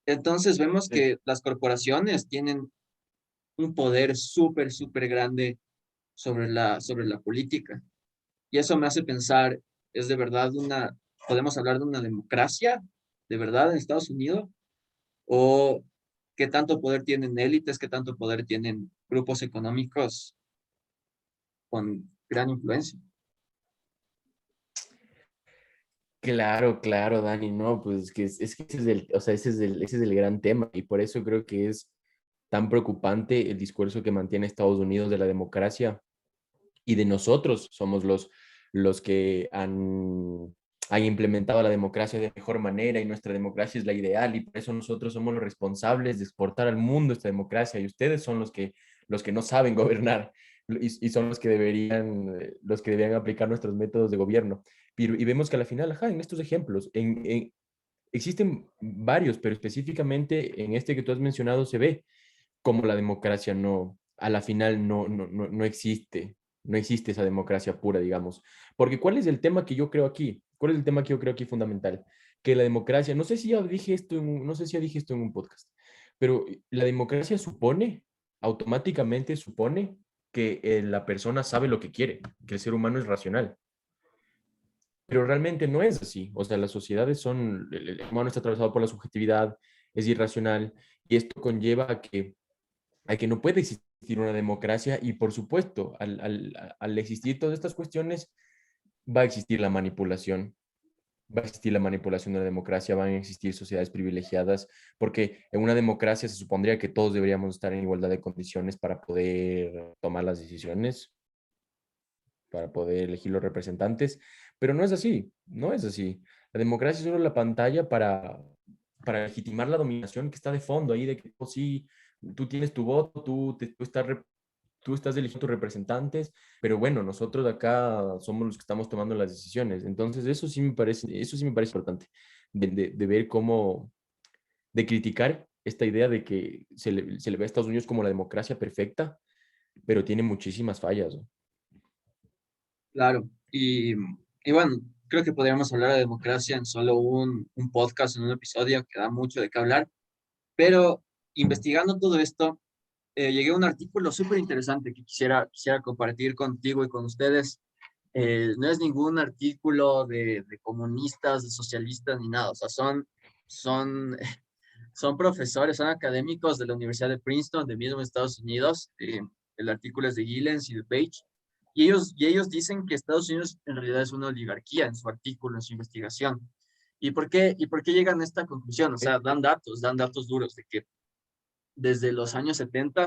Entonces vemos Sí. que las corporaciones tienen un poder súper, súper grande sobre la política. Y eso me hace pensar, ¿es de verdad podemos hablar de una democracia de verdad en Estados Unidos? ¿O qué tanto poder tienen élites, qué tanto poder tienen grupos económicos con gran influencia? Claro, claro, Dani, no, pues es que ese es el, o sea, ese es el gran tema y por eso creo que es tan preocupante el discurso que mantiene Estados Unidos de la democracia y de nosotros somos los que han implementado la democracia de mejor manera y nuestra democracia es la ideal y por eso nosotros somos los responsables de exportar al mundo esta democracia y ustedes son los que no saben gobernar y son los que deberían aplicar nuestros métodos de gobierno. Y vemos que a la final, ajá, en estos ejemplos, existen varios, pero específicamente en este que tú has mencionado se ve como la democracia no, a la final no existe, no existe esa democracia pura, digamos. Porque ¿cuál es el tema que yo creo aquí? ¿Cuál es el tema que yo creo aquí fundamental? Que la democracia, no sé si ya dije esto no sé si ya dije esto en un podcast, pero la democracia supone, automáticamente supone que la persona sabe lo que quiere, que el ser humano es racional. Pero realmente no es así. O sea, las sociedades son, el humano está atravesado por la subjetividad, es irracional, y esto conlleva a que no puede existir una democracia y por supuesto, al existir todas estas cuestiones, va a existir la manipulación, va a existir la manipulación de la democracia, van a existir sociedades privilegiadas, porque en una democracia se supondría que todos deberíamos estar en igualdad de condiciones para poder tomar las decisiones, para poder elegir los representantes, pero no es así, no es así. La democracia es solo la pantalla para legitimar la dominación que está de fondo ahí, de que pues, sí, tú tienes tu voto, tú estás eligiendo tus representantes, pero bueno, nosotros de acá somos los que estamos tomando las decisiones. Entonces, eso sí me parece importante, de ver cómo, de criticar esta idea de que se le ve a Estados Unidos como la democracia perfecta, pero tiene muchísimas fallas, ¿no? Claro, y bueno, creo que podríamos hablar de democracia en solo un podcast, en un episodio, que da mucho de qué hablar, pero investigando todo esto, llegué a un artículo súper interesante que quisiera compartir contigo y con ustedes. No es ningún artículo de comunistas, de socialistas, ni nada, o sea, son, son profesores, son académicos de la Universidad de Princeton, de mismo Estados Unidos. El artículo es de Gillens y de Page. Y ellos dicen que Estados Unidos en realidad es una oligarquía en su artículo, en su investigación. Y por qué llegan a esta conclusión? O sea, dan datos duros de que desde los años 70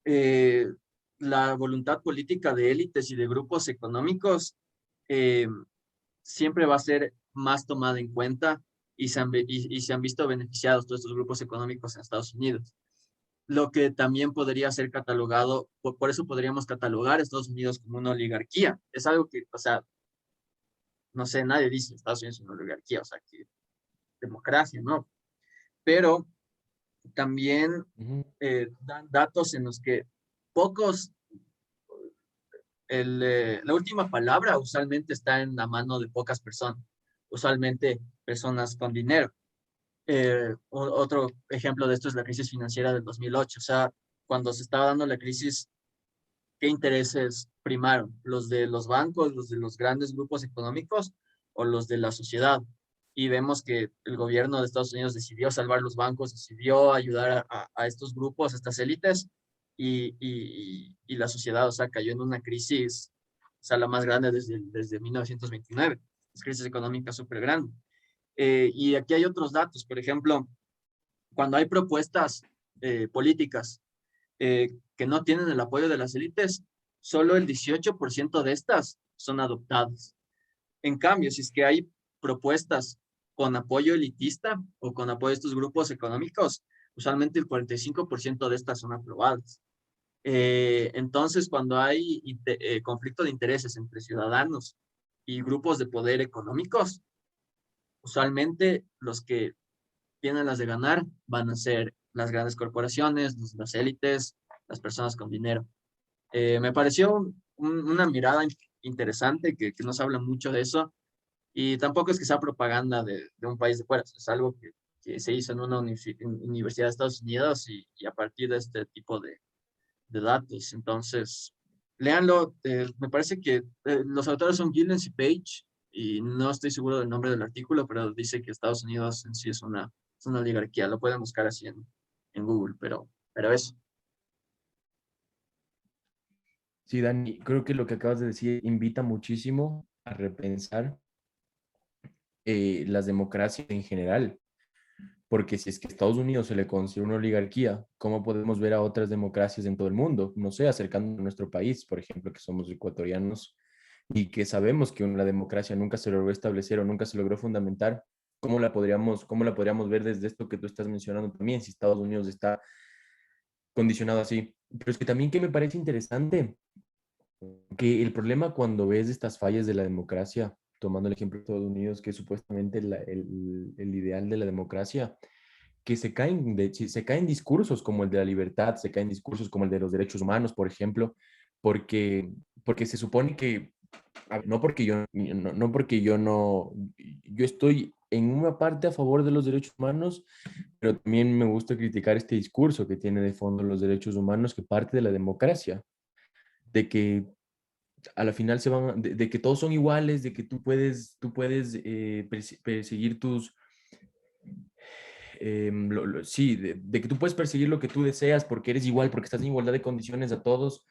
eh, la voluntad política de élites y de grupos económicos eh, siempre va a ser más tomada en cuenta y se han visto beneficiados todos estos grupos económicos en Estados Unidos. Lo que también podría ser catalogado, por eso podríamos catalogar a Estados Unidos como una oligarquía. Es algo que, o sea, no sé, nadie dice Estados Unidos es una oligarquía, o sea, que democracia, ¿no? Pero también Ujú. dan datos en los que pocos, la última palabra usualmente está en la mano de pocas personas, usualmente personas con dinero. Otro ejemplo de esto es la crisis financiera del 2008. O sea, cuando se estaba dando la crisis, ¿qué intereses primaron? ¿Los de los bancos, los de los grandes grupos económicos o los de la sociedad? Y vemos que el gobierno de Estados Unidos decidió salvar los bancos, decidió ayudar a estos grupos, a estas élites, y la sociedad, o sea, cayó en una crisis, o sea, la más grande desde 1929, es crisis económica súper grande. Y aquí hay otros datos, por ejemplo, cuando hay propuestas políticas que no tienen el apoyo de las élites, solo el 18% de estas son adoptadas. En cambio, si es que hay propuestas con apoyo elitista o con apoyo de estos grupos económicos, usualmente el 45% de estas son aprobadas. Entonces, cuando hay conflicto de intereses entre ciudadanos y grupos de poder económicos, usualmente los que tienen las de ganar van a ser las grandes corporaciones, las élites, las personas con dinero. Me pareció una mirada interesante que nos habla mucho de eso y tampoco es que sea propaganda de un país de fuera, es algo que se hizo en una universidad de Estados Unidos y a partir de este tipo de datos. Entonces, léanlo. Me parece que los autores son Gillens y Page, y no estoy seguro del nombre del artículo, pero dice que Estados Unidos en sí es una oligarquía. Lo pueden buscar así en Google, pero eso. Sí, Dani, creo que lo que acabas de decir invita muchísimo a repensar las democracias en general, porque si es que a Estados Unidos se le considera una oligarquía, ¿cómo podemos ver a otras democracias en todo el mundo? No sé, acercando a nuestro país, por ejemplo, que somos ecuatorianos y que sabemos que la democracia nunca se logró establecer o nunca se logró fundamentar. Cómo la podríamos ver desde esto que tú estás mencionando también, si Estados Unidos está condicionado así? Pero es que también que me parece interesante que el problema cuando ves estas fallas de la democracia, tomando el ejemplo de Estados Unidos, que es supuestamente el ideal de la democracia, que se caen discursos como el de la libertad, se caen discursos como el de los derechos humanos, por ejemplo, porque, porque se supone que, no porque no porque yo no, yo estoy en una parte a favor de los derechos humanos, pero también me gusta criticar este discurso que tiene de fondo los derechos humanos, que parte de la democracia, de que a la final de que todos son iguales, de que tú puedes perseguir sí, de que tú puedes perseguir lo que tú deseas porque eres igual, porque estás en igualdad de condiciones a todos,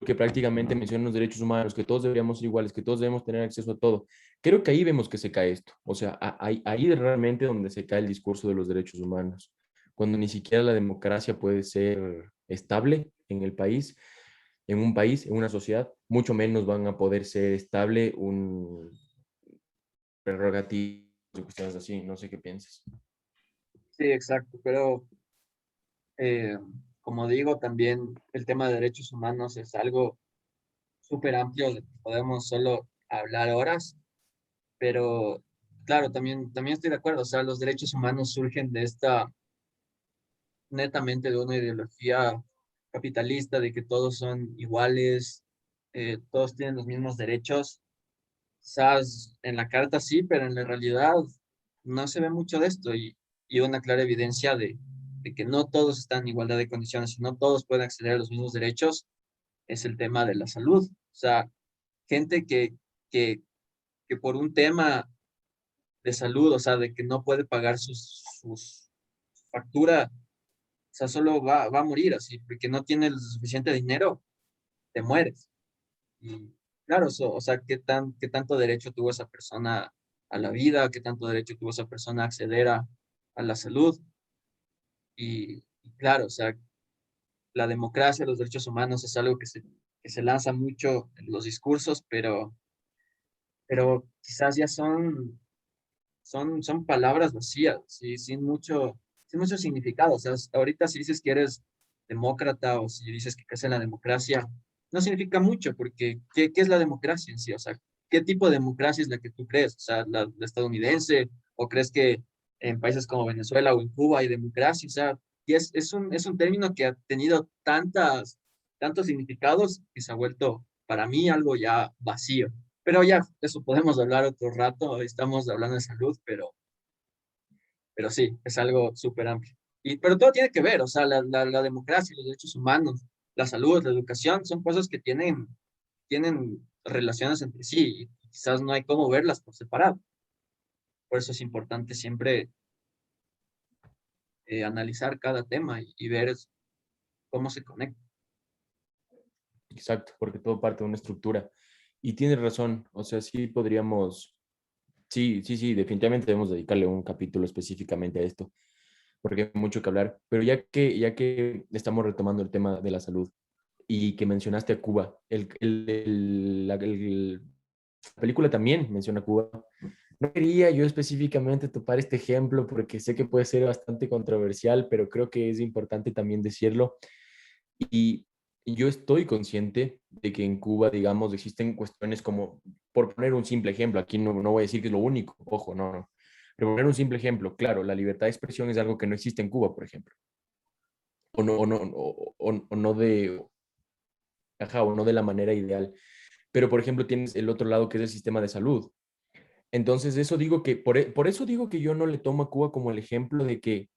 que prácticamente mencionan los derechos humanos, que todos deberíamos ser iguales, que todos debemos tener acceso a todo. Creo que ahí vemos que se cae esto. O sea, ahí es realmente donde se cae el discurso de los derechos humanos, cuando ni siquiera la democracia puede ser estable en el país, en un país, en una sociedad, mucho menos van a poder ser estable un prerrogativo y cuestiones así. No sé qué piensas. Sí, exacto, pero eh, como digo, también el tema de derechos humanos es algo súper amplio, del que podemos solo hablar horas, pero claro, también estoy de acuerdo, o sea, los derechos humanos surgen de esta, netamente de una ideología capitalista, de que todos son iguales, todos tienen los mismos derechos. Quizás en la carta sí, pero en la realidad no se ve mucho de esto y una clara evidencia de que no todos están en igualdad de condiciones y no todos pueden acceder a los mismos derechos es el tema de la salud. O sea, gente que, que por un tema de salud, o sea, de que no puede pagar sus factura, o sea, solo va a morir así, porque no tiene el suficiente dinero, te mueres. Y claro, o sea, qué tanto derecho tuvo esa persona a la vida, qué tanto derecho tuvo esa persona a acceder a la salud. Y claro, o sea, la democracia, los derechos humanos es algo que se lanza mucho en los discursos, pero quizás ya son palabras vacías, ¿sí? Sin mucho significado. O sea, ahorita si dices que eres demócrata o si dices que crees en la democracia, no significa mucho, porque ¿qué es la democracia en sí? O sea, ¿qué tipo de democracia es la que tú crees? O sea, la estadounidense, o crees que en países como Venezuela o en Cuba hay democracia? O sea, y es un término que ha tenido tantos significados que se ha vuelto para mí algo ya vacío. Pero ya, eso podemos hablar otro rato. Hoy estamos hablando de salud, pero sí, es algo súper amplio. Pero todo tiene que ver, o sea, la democracia, los derechos humanos, la salud, la educación, son cosas que tienen relaciones entre sí y quizás no hay cómo verlas por separado. Por eso es importante siempre analizar cada tema y ver cómo se conecta. Exacto, porque todo parte de una estructura. Y tienes razón, o sea, sí podríamos, sí, sí, sí, definitivamente debemos dedicarle un capítulo específicamente a esto, porque hay mucho que hablar. Pero ya que estamos retomando el tema de la salud y que mencionaste a Cuba, la película también menciona a Cuba, No quería yo específicamente topar este ejemplo porque sé que puede ser bastante controversial, pero creo que es importante también decirlo. Y yo estoy consciente de que en Cuba, digamos, existen cuestiones como, por poner un simple ejemplo, aquí no voy a decir que es lo único, ojo, no. Pero poner un simple ejemplo, claro, la libertad de expresión es algo que no existe en Cuba, por ejemplo. O no de, ajá, o no de la manera ideal. Pero, por ejemplo, tienes el otro lado que es el sistema de salud. Entonces, eso digo que, por eso digo que yo no le tomo a Cuba como el ejemplo de que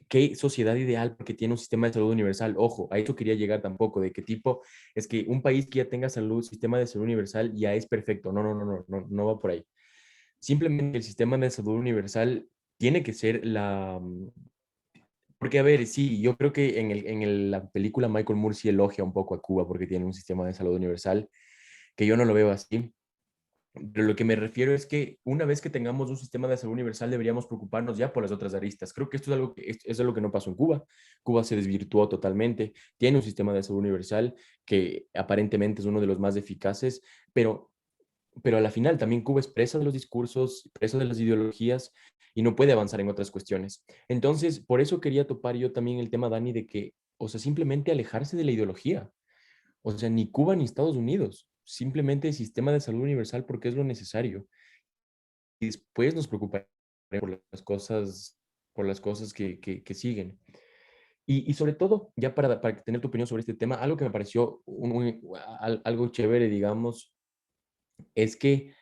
qué sociedad ideal porque tiene un sistema de salud universal. Ojo, a eso quería llegar tampoco, de qué tipo es que un país que ya tenga salud, sistema de salud universal ya es perfecto. No va por ahí. Simplemente el sistema de salud universal tiene que ser porque, a ver, sí, yo creo que la película Michael Moore sí elogia un poco a Cuba porque tiene un sistema de salud universal, que yo no lo veo así. Pero lo que me refiero es que una vez que tengamos un sistema de salud universal, deberíamos preocuparnos ya por las otras aristas. Creo que esto es algo eso es lo que no pasó en Cuba. Cuba se desvirtuó totalmente. Tiene un sistema de salud universal que aparentemente es uno de los más eficaces, pero, pero a la final también Cuba es presa de los discursos, presa de las ideologías y no puede avanzar en otras cuestiones. Entonces, por eso quería topar yo también el tema, Dani, de que, o sea, simplemente alejarse de la ideología. O sea, ni Cuba ni Estados Unidos. Simplemente el sistema de salud universal porque es lo necesario. Y después nos preocuparemos por las cosas que siguen. Y sobre todo, ya para tener tu opinión sobre este tema, algo que me pareció algo chévere, digamos, es que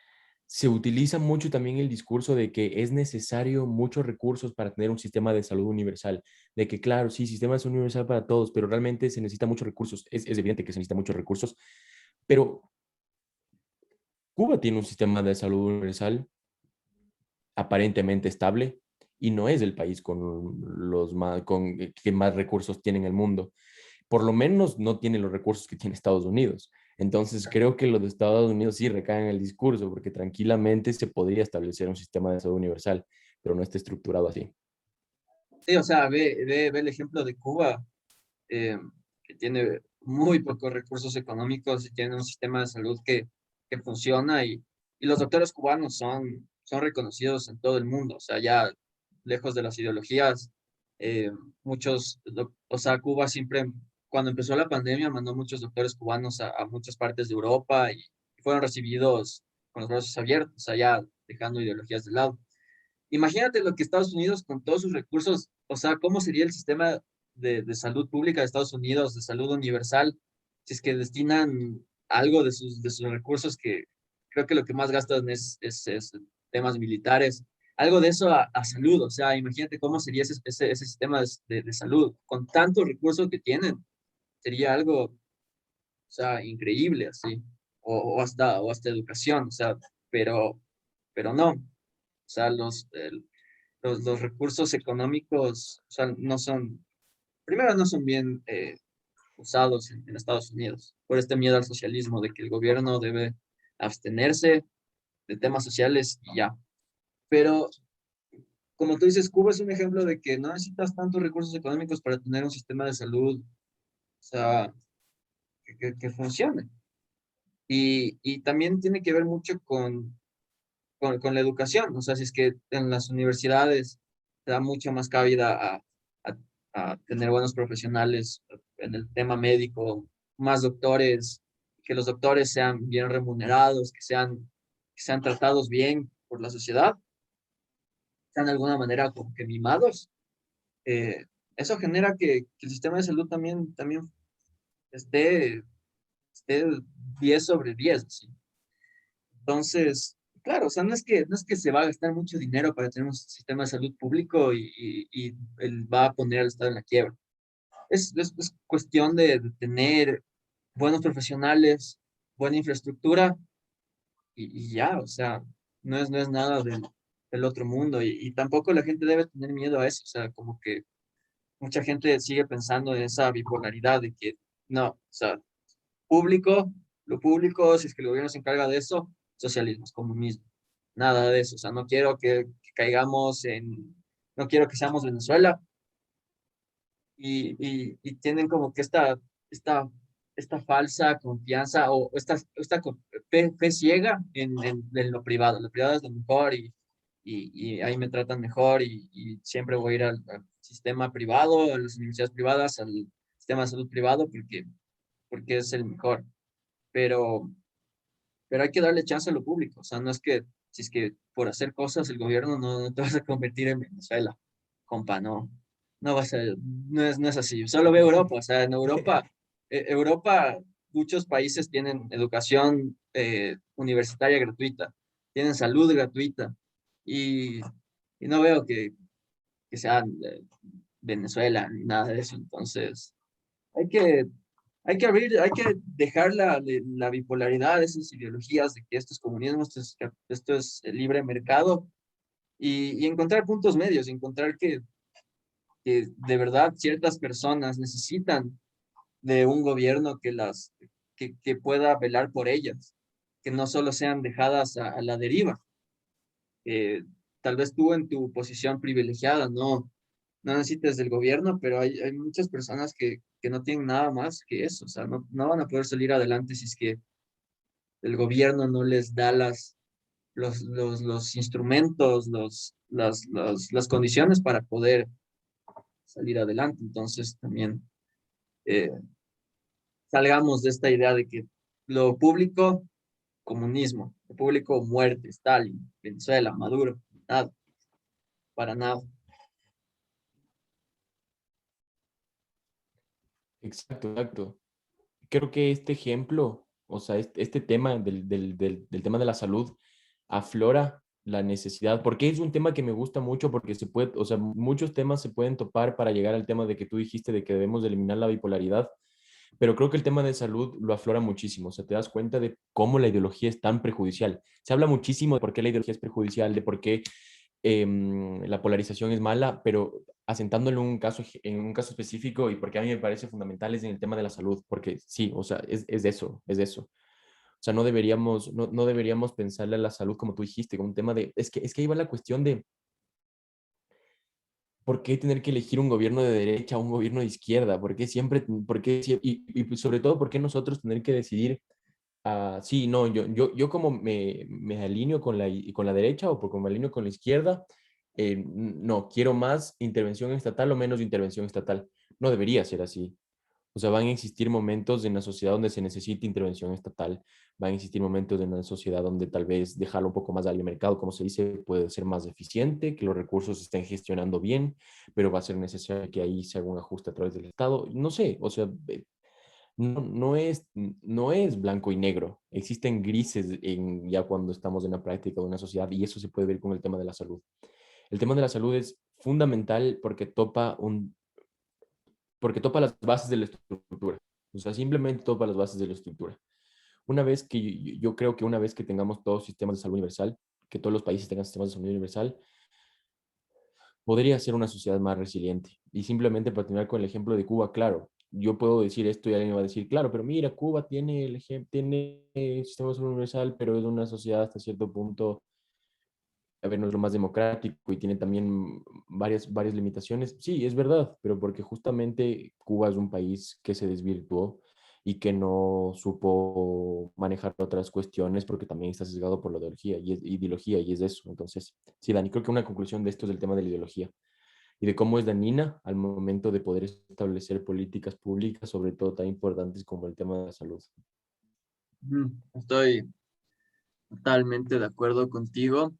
se utiliza mucho también el discurso de que es necesario muchos recursos para tener un sistema de salud universal. De que, claro, sí, sistema de salud universal para todos, pero realmente se necesita muchos recursos. Es evidente que se necesita muchos recursos, pero Cuba tiene un sistema de salud universal aparentemente estable y no es el país que más recursos tiene en el mundo. Por lo menos no tiene los recursos que tiene Estados Unidos. Entonces creo que lo de Estados Unidos sí recae en el discurso, porque tranquilamente se podría establecer un sistema de salud universal, pero no está estructurado así. Sí, o sea, ve el ejemplo de Cuba, eh, que tiene muy pocos recursos económicos y tiene un sistema de salud que funciona y los doctores cubanos son reconocidos en todo el mundo, o sea, ya lejos de las ideologías, eh, o sea, Cuba siempre, cuando empezó la pandemia, mandó muchos doctores cubanos a muchas partes de Europa y fueron recibidos con los brazos abiertos, o sea, ya dejando ideologías de lado. Imagínate lo que Estados Unidos con todos sus recursos, o sea, cómo sería el sistema de salud pública de Estados Unidos, de salud universal, si es que destinan algo de sus recursos, que creo que lo que más gastan es temas militares, algo de eso a salud, o sea, imagínate cómo sería ese sistema de salud, con tantos recursos que tienen, sería algo, o sea, increíble, así, o hasta educación, o sea, pero, pero no, o sea, los recursos económicos, o sea, no son, primero no son bien usados en Estados Unidos, por este miedo al socialismo, de que el gobierno debe abstenerse de temas sociales y ya. Pero, como tú dices, Cuba es un ejemplo de que no necesitas tantos recursos económicos para tener un sistema de salud, o sea, que funcione. Y también tiene que ver mucho con la educación, o sea, si es que en las universidades te da mucha más cabida a, a tener buenos profesionales en el tema médico, más doctores, que los doctores sean bien remunerados, que sean tratados bien por la sociedad, sean de alguna manera como que mimados. eh, Eso genera que el sistema de salud también esté, esté 10 sobre 10, ¿sí? Entonces, claro, o sea, no es que se va a gastar mucho dinero para tener un sistema de salud público y él va a poner al Estado en la quiebra. Es cuestión de tener buenos profesionales, buena infraestructura y ya, o sea, no es nada del otro mundo y tampoco la gente debe tener miedo a eso, o sea, como que mucha gente sigue pensando en esa bipolaridad de que no, o sea, público, lo público, si es que el gobierno se encarga de eso, socialismo, es comunismo. Nada de eso. O sea, no quiero que caigamos no quiero que seamos Venezuela y tienen como que esta esta falsa confianza o fe ciega en lo privado. Lo privado es lo mejor y ahí me tratan mejor y siempre voy a ir al sistema privado, a las universidades privadas, al sistema de salud privado porque es el mejor. Pero, pero hay que darle chance a lo público. O sea, no es que si es que por hacer cosas el gobierno no te vas a convertir en Venezuela, compa, no. No va a ser, no es así. Solo ve Europa, o sea, en Europa, Europa, muchos países tienen educación universitaria gratuita, tienen salud gratuita y, y no veo que sea Venezuela ni nada de eso. Entonces, hay que, hay que abrir, hay que dejar la bipolaridad de esas ideologías de que esto es comunismo, esto es el libre mercado y encontrar puntos medios, encontrar que de verdad ciertas personas necesitan de un gobierno que pueda velar por ellas, que no solo sean dejadas a la deriva. Tal vez tú en tu posición privilegiada no necesites del gobierno, pero hay muchas personas que no tienen nada más que eso, o sea, no van a poder salir adelante si es que el gobierno no les da los instrumentos, las condiciones para poder salir adelante. Entonces también eh, salgamos de esta idea de que lo público, comunismo, lo público, muerte, Stalin, Venezuela, Maduro, nada, para nada. Exacto, exacto. Creo que este ejemplo, o sea, este tema del tema de la salud aflora la necesidad, porque es un tema que me gusta mucho, porque se puede, o sea, muchos temas se pueden topar para llegar al tema de que tú dijiste de que debemos de eliminar la bipolaridad, pero creo que el tema de salud lo aflora muchísimo, o sea, te das cuenta de cómo la ideología es tan perjudicial. Se habla muchísimo de por qué la ideología es perjudicial, de por qué la polarización es mala, pero asentándolo en un caso específico y porque a mí me parece fundamental es en el tema de la salud, porque sí, o sea, es de eso, es de eso. O sea, no deberíamos pensarle a la salud como tú dijiste, como un tema de, es que ahí va la cuestión de por qué tener que elegir un gobierno de derecha o un gobierno de izquierda, por qué siempre, y sobre todo, por qué nosotros tener que decidir, sí, no, yo como me alineo con la derecha o como me alineo con la izquierda, no, quiero más intervención estatal o menos intervención estatal. No debería ser así. O sea, van a existir momentos en la sociedad donde se necesite intervención estatal, van a existir momentos en la sociedad donde tal vez dejarlo un poco más al mercado, como se dice, puede ser más eficiente, que los recursos se estén gestionando bien, pero va a ser necesario que ahí se haga un ajuste a través del Estado. No sé, o sea, no es blanco y negro, existen grises ya cuando estamos en la práctica de una sociedad y eso se puede ver con el tema de la salud. El tema de la salud es fundamental porque topa las bases de la estructura. O sea, simplemente topa las bases de la estructura. Una vez que yo creo que una vez que tengamos todos sistemas de salud universal, que todos los países tengan sistemas de salud universal, podría ser una sociedad más resiliente. Y simplemente para terminar con el ejemplo de Cuba, claro, yo puedo decir esto y alguien me va a decir, claro, pero mira, Cuba tiene tiene sistema de salud universal, pero es una sociedad hasta cierto punto, a ver, no es lo más democrático y tiene también varias limitaciones. Sí, es verdad, pero porque justamente Cuba es un país que se desvirtuó y que no supo manejar otras cuestiones porque también está sesgado por la ideología y es eso. Entonces, sí, Dani, creo que una conclusión de esto es el tema de la ideología y de cómo es dañina al momento de poder establecer políticas públicas, sobre todo tan importantes como el tema de la salud. Estoy totalmente de acuerdo contigo.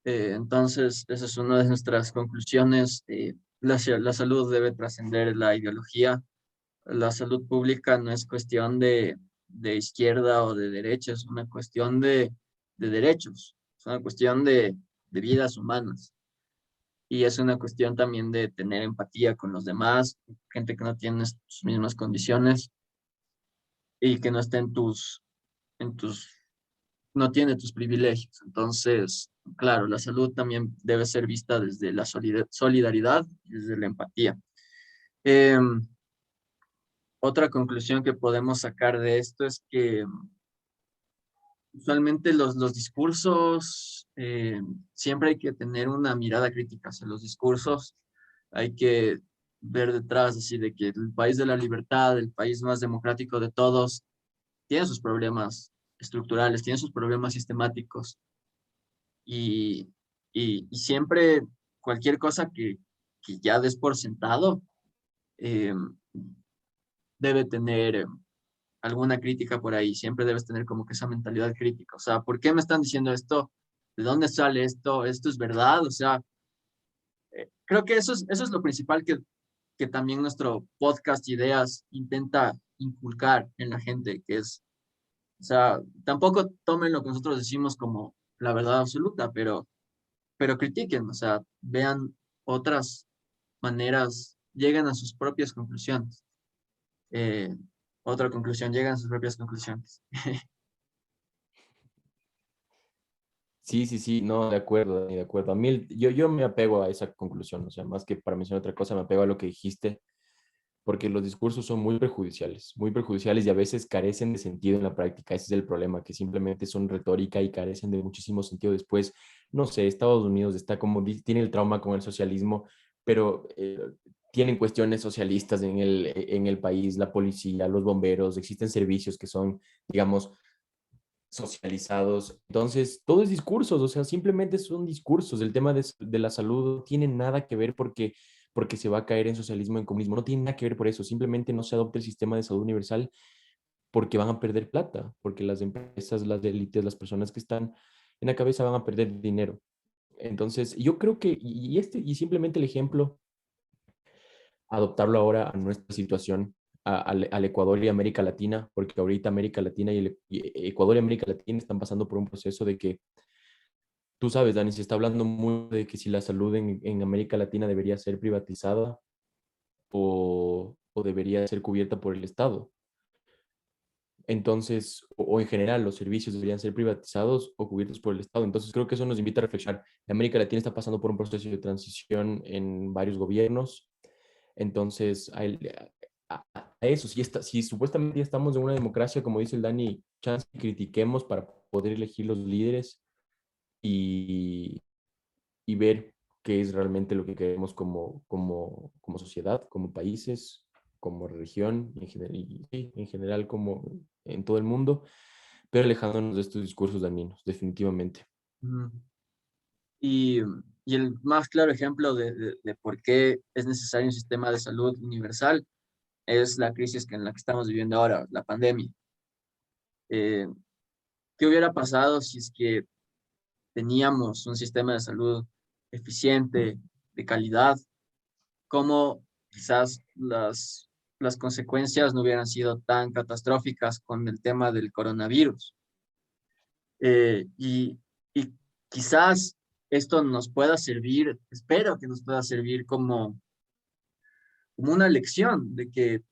Entonces, esa es una de nuestras conclusiones. La salud debe trascender la ideología. La salud pública no es cuestión de izquierda o de derecha, es una cuestión de derechos, es una cuestión de vidas humanas. Y es una cuestión también de tener empatía con los demás, gente que no tiene sus mismas condiciones y que no esté en tus no tiene tus privilegios. Entonces, claro, la salud también debe ser vista desde la solidaridad y desde la empatía. Eh, Otra conclusión que podemos sacar de esto es que usualmente los discursos, siempre hay que tener una mirada crítica hacia los discursos, hay que ver detrás, así de que el país de la libertad, el país más democrático de todos, tiene sus problemas estructurales, tiene sus problemas sistemáticos y, y siempre cualquier cosa que ya des por sentado eh, debe tener alguna crítica por ahí, siempre debes tener como que esa mentalidad crítica, o sea, ¿por qué me están diciendo esto? ¿De dónde sale esto? ¿Esto es verdad? O sea, creo que eso es lo principal que también nuestro podcast Ideas intenta inculcar en la gente, que es, o sea, tampoco tomen lo que nosotros decimos como la verdad absoluta, pero critiquen, o sea, vean otras maneras, lleguen a sus propias conclusiones. Eh, otra conclusión, llegan a sus propias conclusiones. Sí, sí, sí, no, de acuerdo, Dani, de acuerdo. A mí, yo me apego a esa conclusión, o sea, más que para mencionar otra cosa, me apego a lo que dijiste, porque los discursos son muy perjudiciales y a veces carecen de sentido en la práctica. Ese es el problema, que simplemente son retórica y carecen de muchísimo sentido después. No sé, Estados Unidos está como, tiene el trauma con el socialismo, pero tienen cuestiones socialistas en el país, la policía, los bomberos, existen servicios que son, digamos, socializados. Entonces, todo es discursos, o sea, simplemente son discursos. El tema de la salud no tiene nada que ver porque se va a caer en socialismo, en comunismo, no tiene nada que ver por eso. Simplemente no se adopta el sistema de salud universal porque van a perder plata, porque las empresas, las élites, las personas que están en la cabeza van a perder dinero. Entonces, yo creo que, y simplemente el ejemplo, adoptarlo ahora a nuestra situación, al Ecuador y América Latina, porque ahorita América Latina y Ecuador y América Latina están pasando por un proceso de que, tú sabes, Dani, se está hablando mucho de que si la salud en América Latina debería ser privatizada o debería ser cubierta por el Estado. Entonces, o en general, los servicios deberían ser privatizados o cubiertos por el Estado. Entonces, creo que eso nos invita a reflexionar. América Latina está pasando por un proceso de transición en varios gobiernos. Entonces, a eso, si supuestamente ya estamos en una democracia, como dice el Dani, chance critiquemos para poder elegir los líderes y, y ver qué es realmente lo que queremos como sociedad, como países, como región, y en general como en todo el mundo, pero alejándonos de estos discursos dañinos, definitivamente. Mm. Y, y el más claro ejemplo de por qué es necesario un sistema de salud universal es la crisis en la que estamos viviendo ahora, la pandemia. Eh, ¿Qué hubiera pasado si es que teníamos un sistema de salud eficiente, de calidad? ¿Cómo quizás las consecuencias no hubieran sido tan catastróficas con el tema del coronavirus? Y quizás esto nos pueda servir, espero que nos pueda servir como una lección de que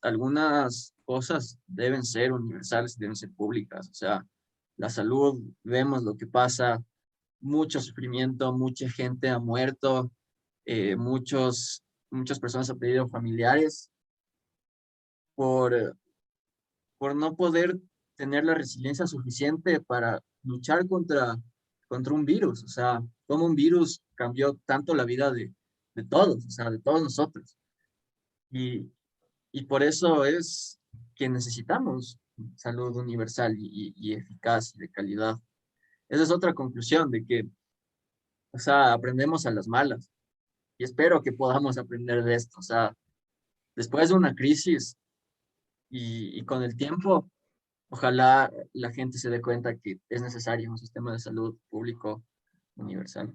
algunas cosas deben ser universales, deben ser públicas. O sea, la salud, vemos lo que pasa, mucho sufrimiento, mucha gente ha muerto, muchas personas han perdido familiares por, por no poder tener la resiliencia suficiente para luchar contra un virus. O sea, cómo un virus cambió tanto la vida de todos, o sea, de todos nosotros. Y, y por eso es que necesitamos salud universal y eficaz y de calidad. Esa es otra conclusión de que, o sea, aprendemos a las malas y espero que podamos aprender de esto. O sea, después de una crisis y con el tiempo, ojalá la gente se dé cuenta que es necesario un sistema de salud público universal.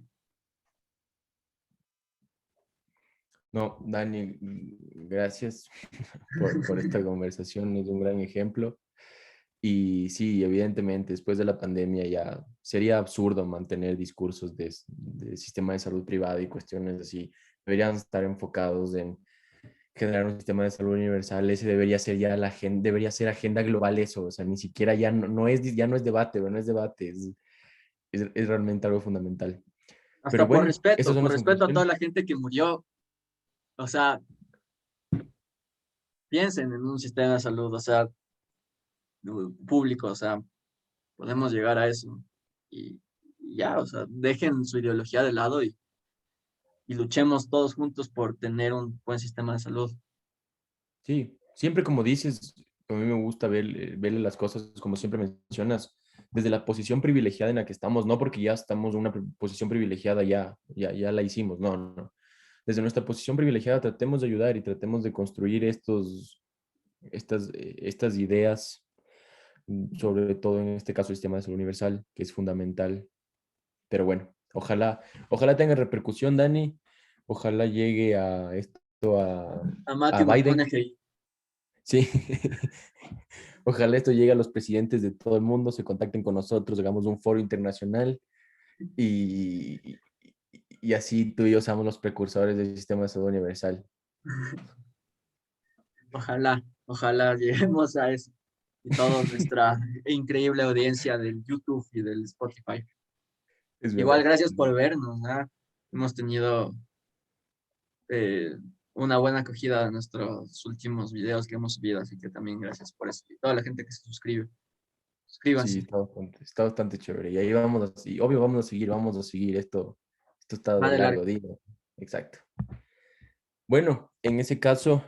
No, Dani, gracias por esta conversación, es un gran ejemplo. Y sí, evidentemente, después de la pandemia ya sería absurdo mantener discursos de sistema de salud privado y cuestiones así. Deberían estar enfocados en generar un sistema de salud universal. Ese debería ser ya la agenda, debería ser agenda global eso. O sea, ni siquiera ya ya no es debate, no es debate, es realmente algo fundamental. Pero Hasta bueno, estas son por las respeto a toda conclusiones. la gente que murió, o sea, piensen en un sistema de salud, o sea, público, o sea, podemos llegar a eso. Y ya, o sea, dejen su ideología de lado y luchemos todos juntos por tener un buen sistema de salud. Sí, siempre como dices, a mí me gusta verle las cosas, como siempre mencionas, desde la posición privilegiada en la que estamos, no porque ya estamos en una posición privilegiada, ya la hicimos, no, no. Desde nuestra posición privilegiada tratemos de ayudar y tratemos de construir estas ideas, sobre todo en este caso el sistema de salud universal, que es fundamental. Pero bueno, ojalá tenga repercusión, Dani, ojalá llegue a esto A a Matthew Biden. McConaughey. Sí, ojalá esto llegue a los presidentes de todo el mundo, se contacten con nosotros, hagamos un foro internacional y, y así tú y yo seamos los precursores del sistema de salud universal. Ojalá lleguemos a eso. Y toda nuestra increíble audiencia del YouTube y del Spotify. Es Igual, verdad. gracias por vernos, ¿ah? Hemos tenido eh, una buena acogida de nuestros últimos videos que hemos subido, así que también gracias por eso. Y toda la gente que se suscribe, Sí, suscríbanse. está bastante chévere. Y ahí obvio vamos a seguir. Esto está Va de de largo. largo, digo. Exacto. Bueno, en ese caso,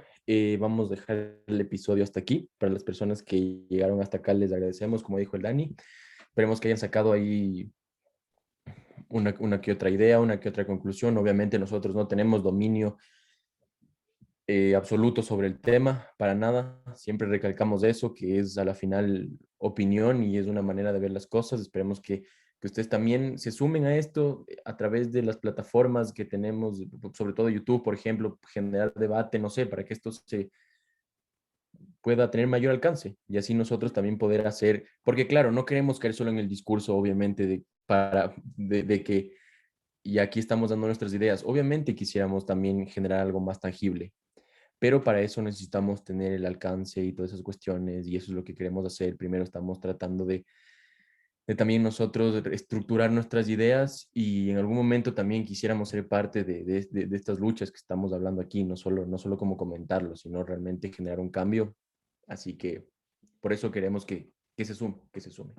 vamos a dejar el episodio hasta aquí. Para las personas que llegaron hasta acá, les agradecemos, como dijo el Dani. Esperemos que hayan sacado ahí una que otra idea, una que otra conclusión. Obviamente nosotros no tenemos dominio absoluto sobre el tema, para nada. Siempre recalcamos eso, que es a la final opinión y es una manera de ver las cosas. Esperemos que ustedes también se sumen a esto a través de las plataformas que tenemos, sobre todo YouTube, por ejemplo, generar debate, no sé, para que esto se pueda tener mayor alcance y así nosotros también poder hacer, porque claro, no queremos caer solo en el discurso, obviamente, de que y aquí estamos dando nuestras ideas. Obviamente quisiéramos también generar algo más tangible, pero para eso necesitamos tener el alcance y todas esas cuestiones y eso es lo que queremos hacer. Primero estamos tratando de también nosotros estructurar nuestras ideas y en algún momento también quisiéramos ser parte de estas luchas que estamos hablando aquí, no solo como comentarlo, sino realmente generar un cambio. Así que por eso queremos que se sume, que se sume.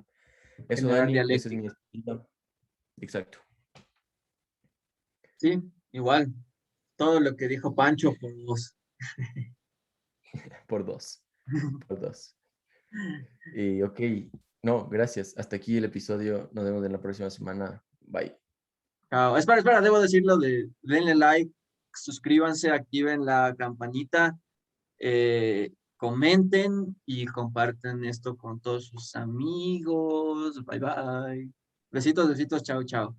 Eso, Generar Dani, esa es mi dialéctica. estilo. Exacto, Sí, igual. Todo lo que dijo Pancho por vos. por dos, por dos. Y ok, no, gracias. Hasta aquí el episodio. Nos vemos en la próxima semana. Bye. Chao. Espera, debo decirlo de denle like, suscríbanse, activen la campanita, comenten y compartan esto con todos sus amigos. Bye bye. Besitos, chao, chao.